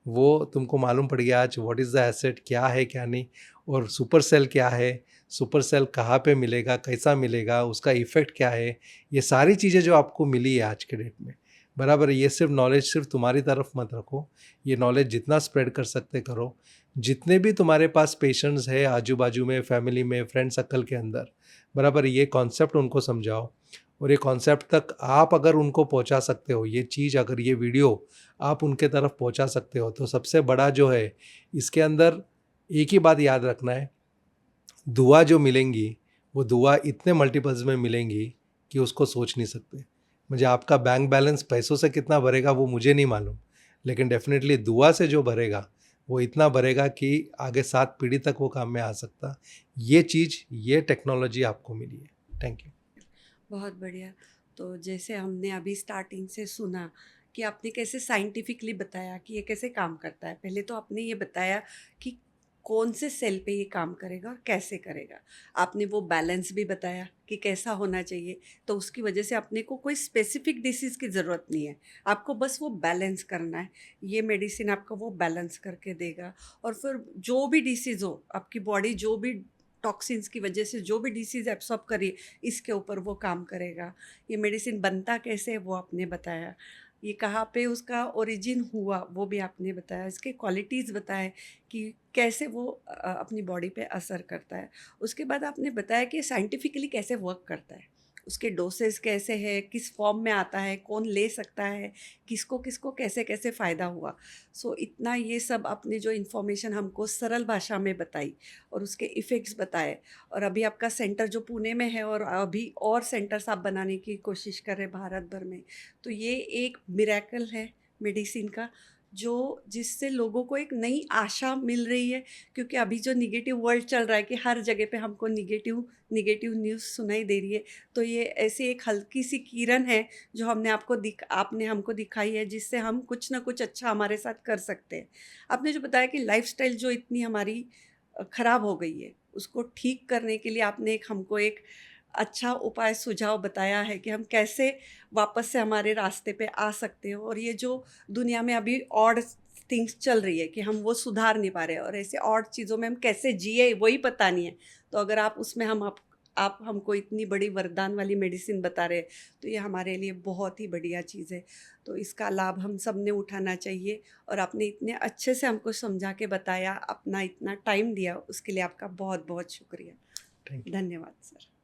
वो तुमको मालूम पड़ गया आज व्हाट इज़ द एसेट, क्या है क्या नहीं, और सुपर सेल क्या है, सुपर सेल कहाँ पे मिलेगा, कैसा मिलेगा, उसका इफ़ेक्ट क्या है, ये सारी चीज़ें जो आपको मिली है आज के डेट में, बराबर है। ये सिर्फ नॉलेज सिर्फ तुम्हारी तरफ मत रखो, ये नॉलेज जितना स्प्रेड कर सकते करो। जितने भी तुम्हारे पास पेशेंट्स है आजू बाजू में, फैमिली में, फ्रेंड सर्कल के अंदर, बराबर ये कॉन्सेप्ट उनको समझाओ, और ये कॉन्सेप्ट तक आप अगर उनको पहुंचा सकते हो, ये चीज़ अगर ये वीडियो आप उनके तरफ पहुंचा सकते हो, तो सबसे बड़ा जो है इसके अंदर एक ही बात याद रखना है, दुआ जो मिलेंगी वो दुआ इतने मल्टीपल्स में मिलेंगी कि उसको सोच नहीं सकते। मुझे आपका बैंक बैलेंस पैसों से कितना भरेगा वो मुझे नहीं मालूम, लेकिन डेफिनेटली दुआ से जो भरेगा वो इतना भरेगा कि आगे 7 पीढ़ी तक वो काम में आ सकता। ये चीज़, ये टेक्नोलॉजी आपको मिली है। Thank you. बहुत बढ़िया। तो जैसे हमने अभी स्टार्टिंग से सुना कि आपने कैसे साइंटिफिकली बताया कि ये कैसे काम करता है। पहले तो आपने ये बताया कि कौन से सेल पे ये काम करेगा और कैसे करेगा। आपने वो बैलेंस भी बताया कि कैसा होना चाहिए, तो उसकी वजह से अपने को कोई स्पेसिफिक डिसीज़ की ज़रूरत नहीं है, आपको बस वो बैलेंस करना है। ये मेडिसिन आपको वो बैलेंस करके देगा, और फिर जो भी डिसीज़ हो, आपकी बॉडी जो भी टॉक्सिन्स की वजह से जो भी डिसीज़ एब्सॉर्ब करी, इसके ऊपर वो काम करेगा। ये मेडिसिन बनता कैसे है वो आपने बताया, ये कहाँ पे उसका ओरिजिन हुआ वो भी आपने बताया, इसके क्वालिटीज़ बताए कि कैसे वो अपनी बॉडी पे असर करता है। उसके बाद आपने बताया कि साइंटिफिकली कैसे वर्क करता है, उसके डोसेस कैसे हैं, किस फॉर्म में आता है, कौन ले सकता है, किसको किसको कैसे कैसे फ़ायदा हुआ। सो इतना ये सब आपने जो इन्फॉर्मेशन हमको सरल भाषा में बताई और उसके इफ़ेक्ट्स बताए, और अभी आपका सेंटर जो पुणे में है और अभी और सेंटर्स आप बनाने की कोशिश कर रहे हैं भारत भर में, तो ये एक मिरेकल है मेडिसिन का, जो जिससे लोगों को एक नई आशा मिल रही है। क्योंकि अभी जो नेगेटिव वर्ल्ड चल रहा है कि हर जगह पे हमको नेगेटिव नेगेटिव न्यूज़ सुनाई दे रही है, तो ये ऐसी एक हल्की सी किरण है जो आपने हमको दिखाई है, जिससे हम कुछ ना कुछ अच्छा हमारे साथ कर सकते हैं। आपने जो बताया कि लाइफ़स्टाइल जो इतनी हमारी ख़राब हो गई है, उसको ठीक करने के लिए आपने हमको एक अच्छा उपाय सुझाव बताया है कि हम कैसे वापस से हमारे रास्ते पे आ सकते हो, और ये जो दुनिया में अभी ऑड थिंग्स चल रही है कि हम वो सुधार नहीं पा रहे हैं और ऐसे ऑड चीज़ों में हम कैसे जिए वही पता नहीं है। तो अगर आप उसमें आप हमको इतनी बड़ी वरदान वाली मेडिसिन बता रहे हैं, तो ये हमारे लिए बहुत ही बढ़िया चीज़ है। तो इसका लाभ हम सब ने उठाना चाहिए, और आपने इतने अच्छे से हमको समझा के बताया, अपना इतना टाइम दिया, उसके लिए आपका बहुत बहुत शुक्रिया। Thank you. धन्यवाद सर।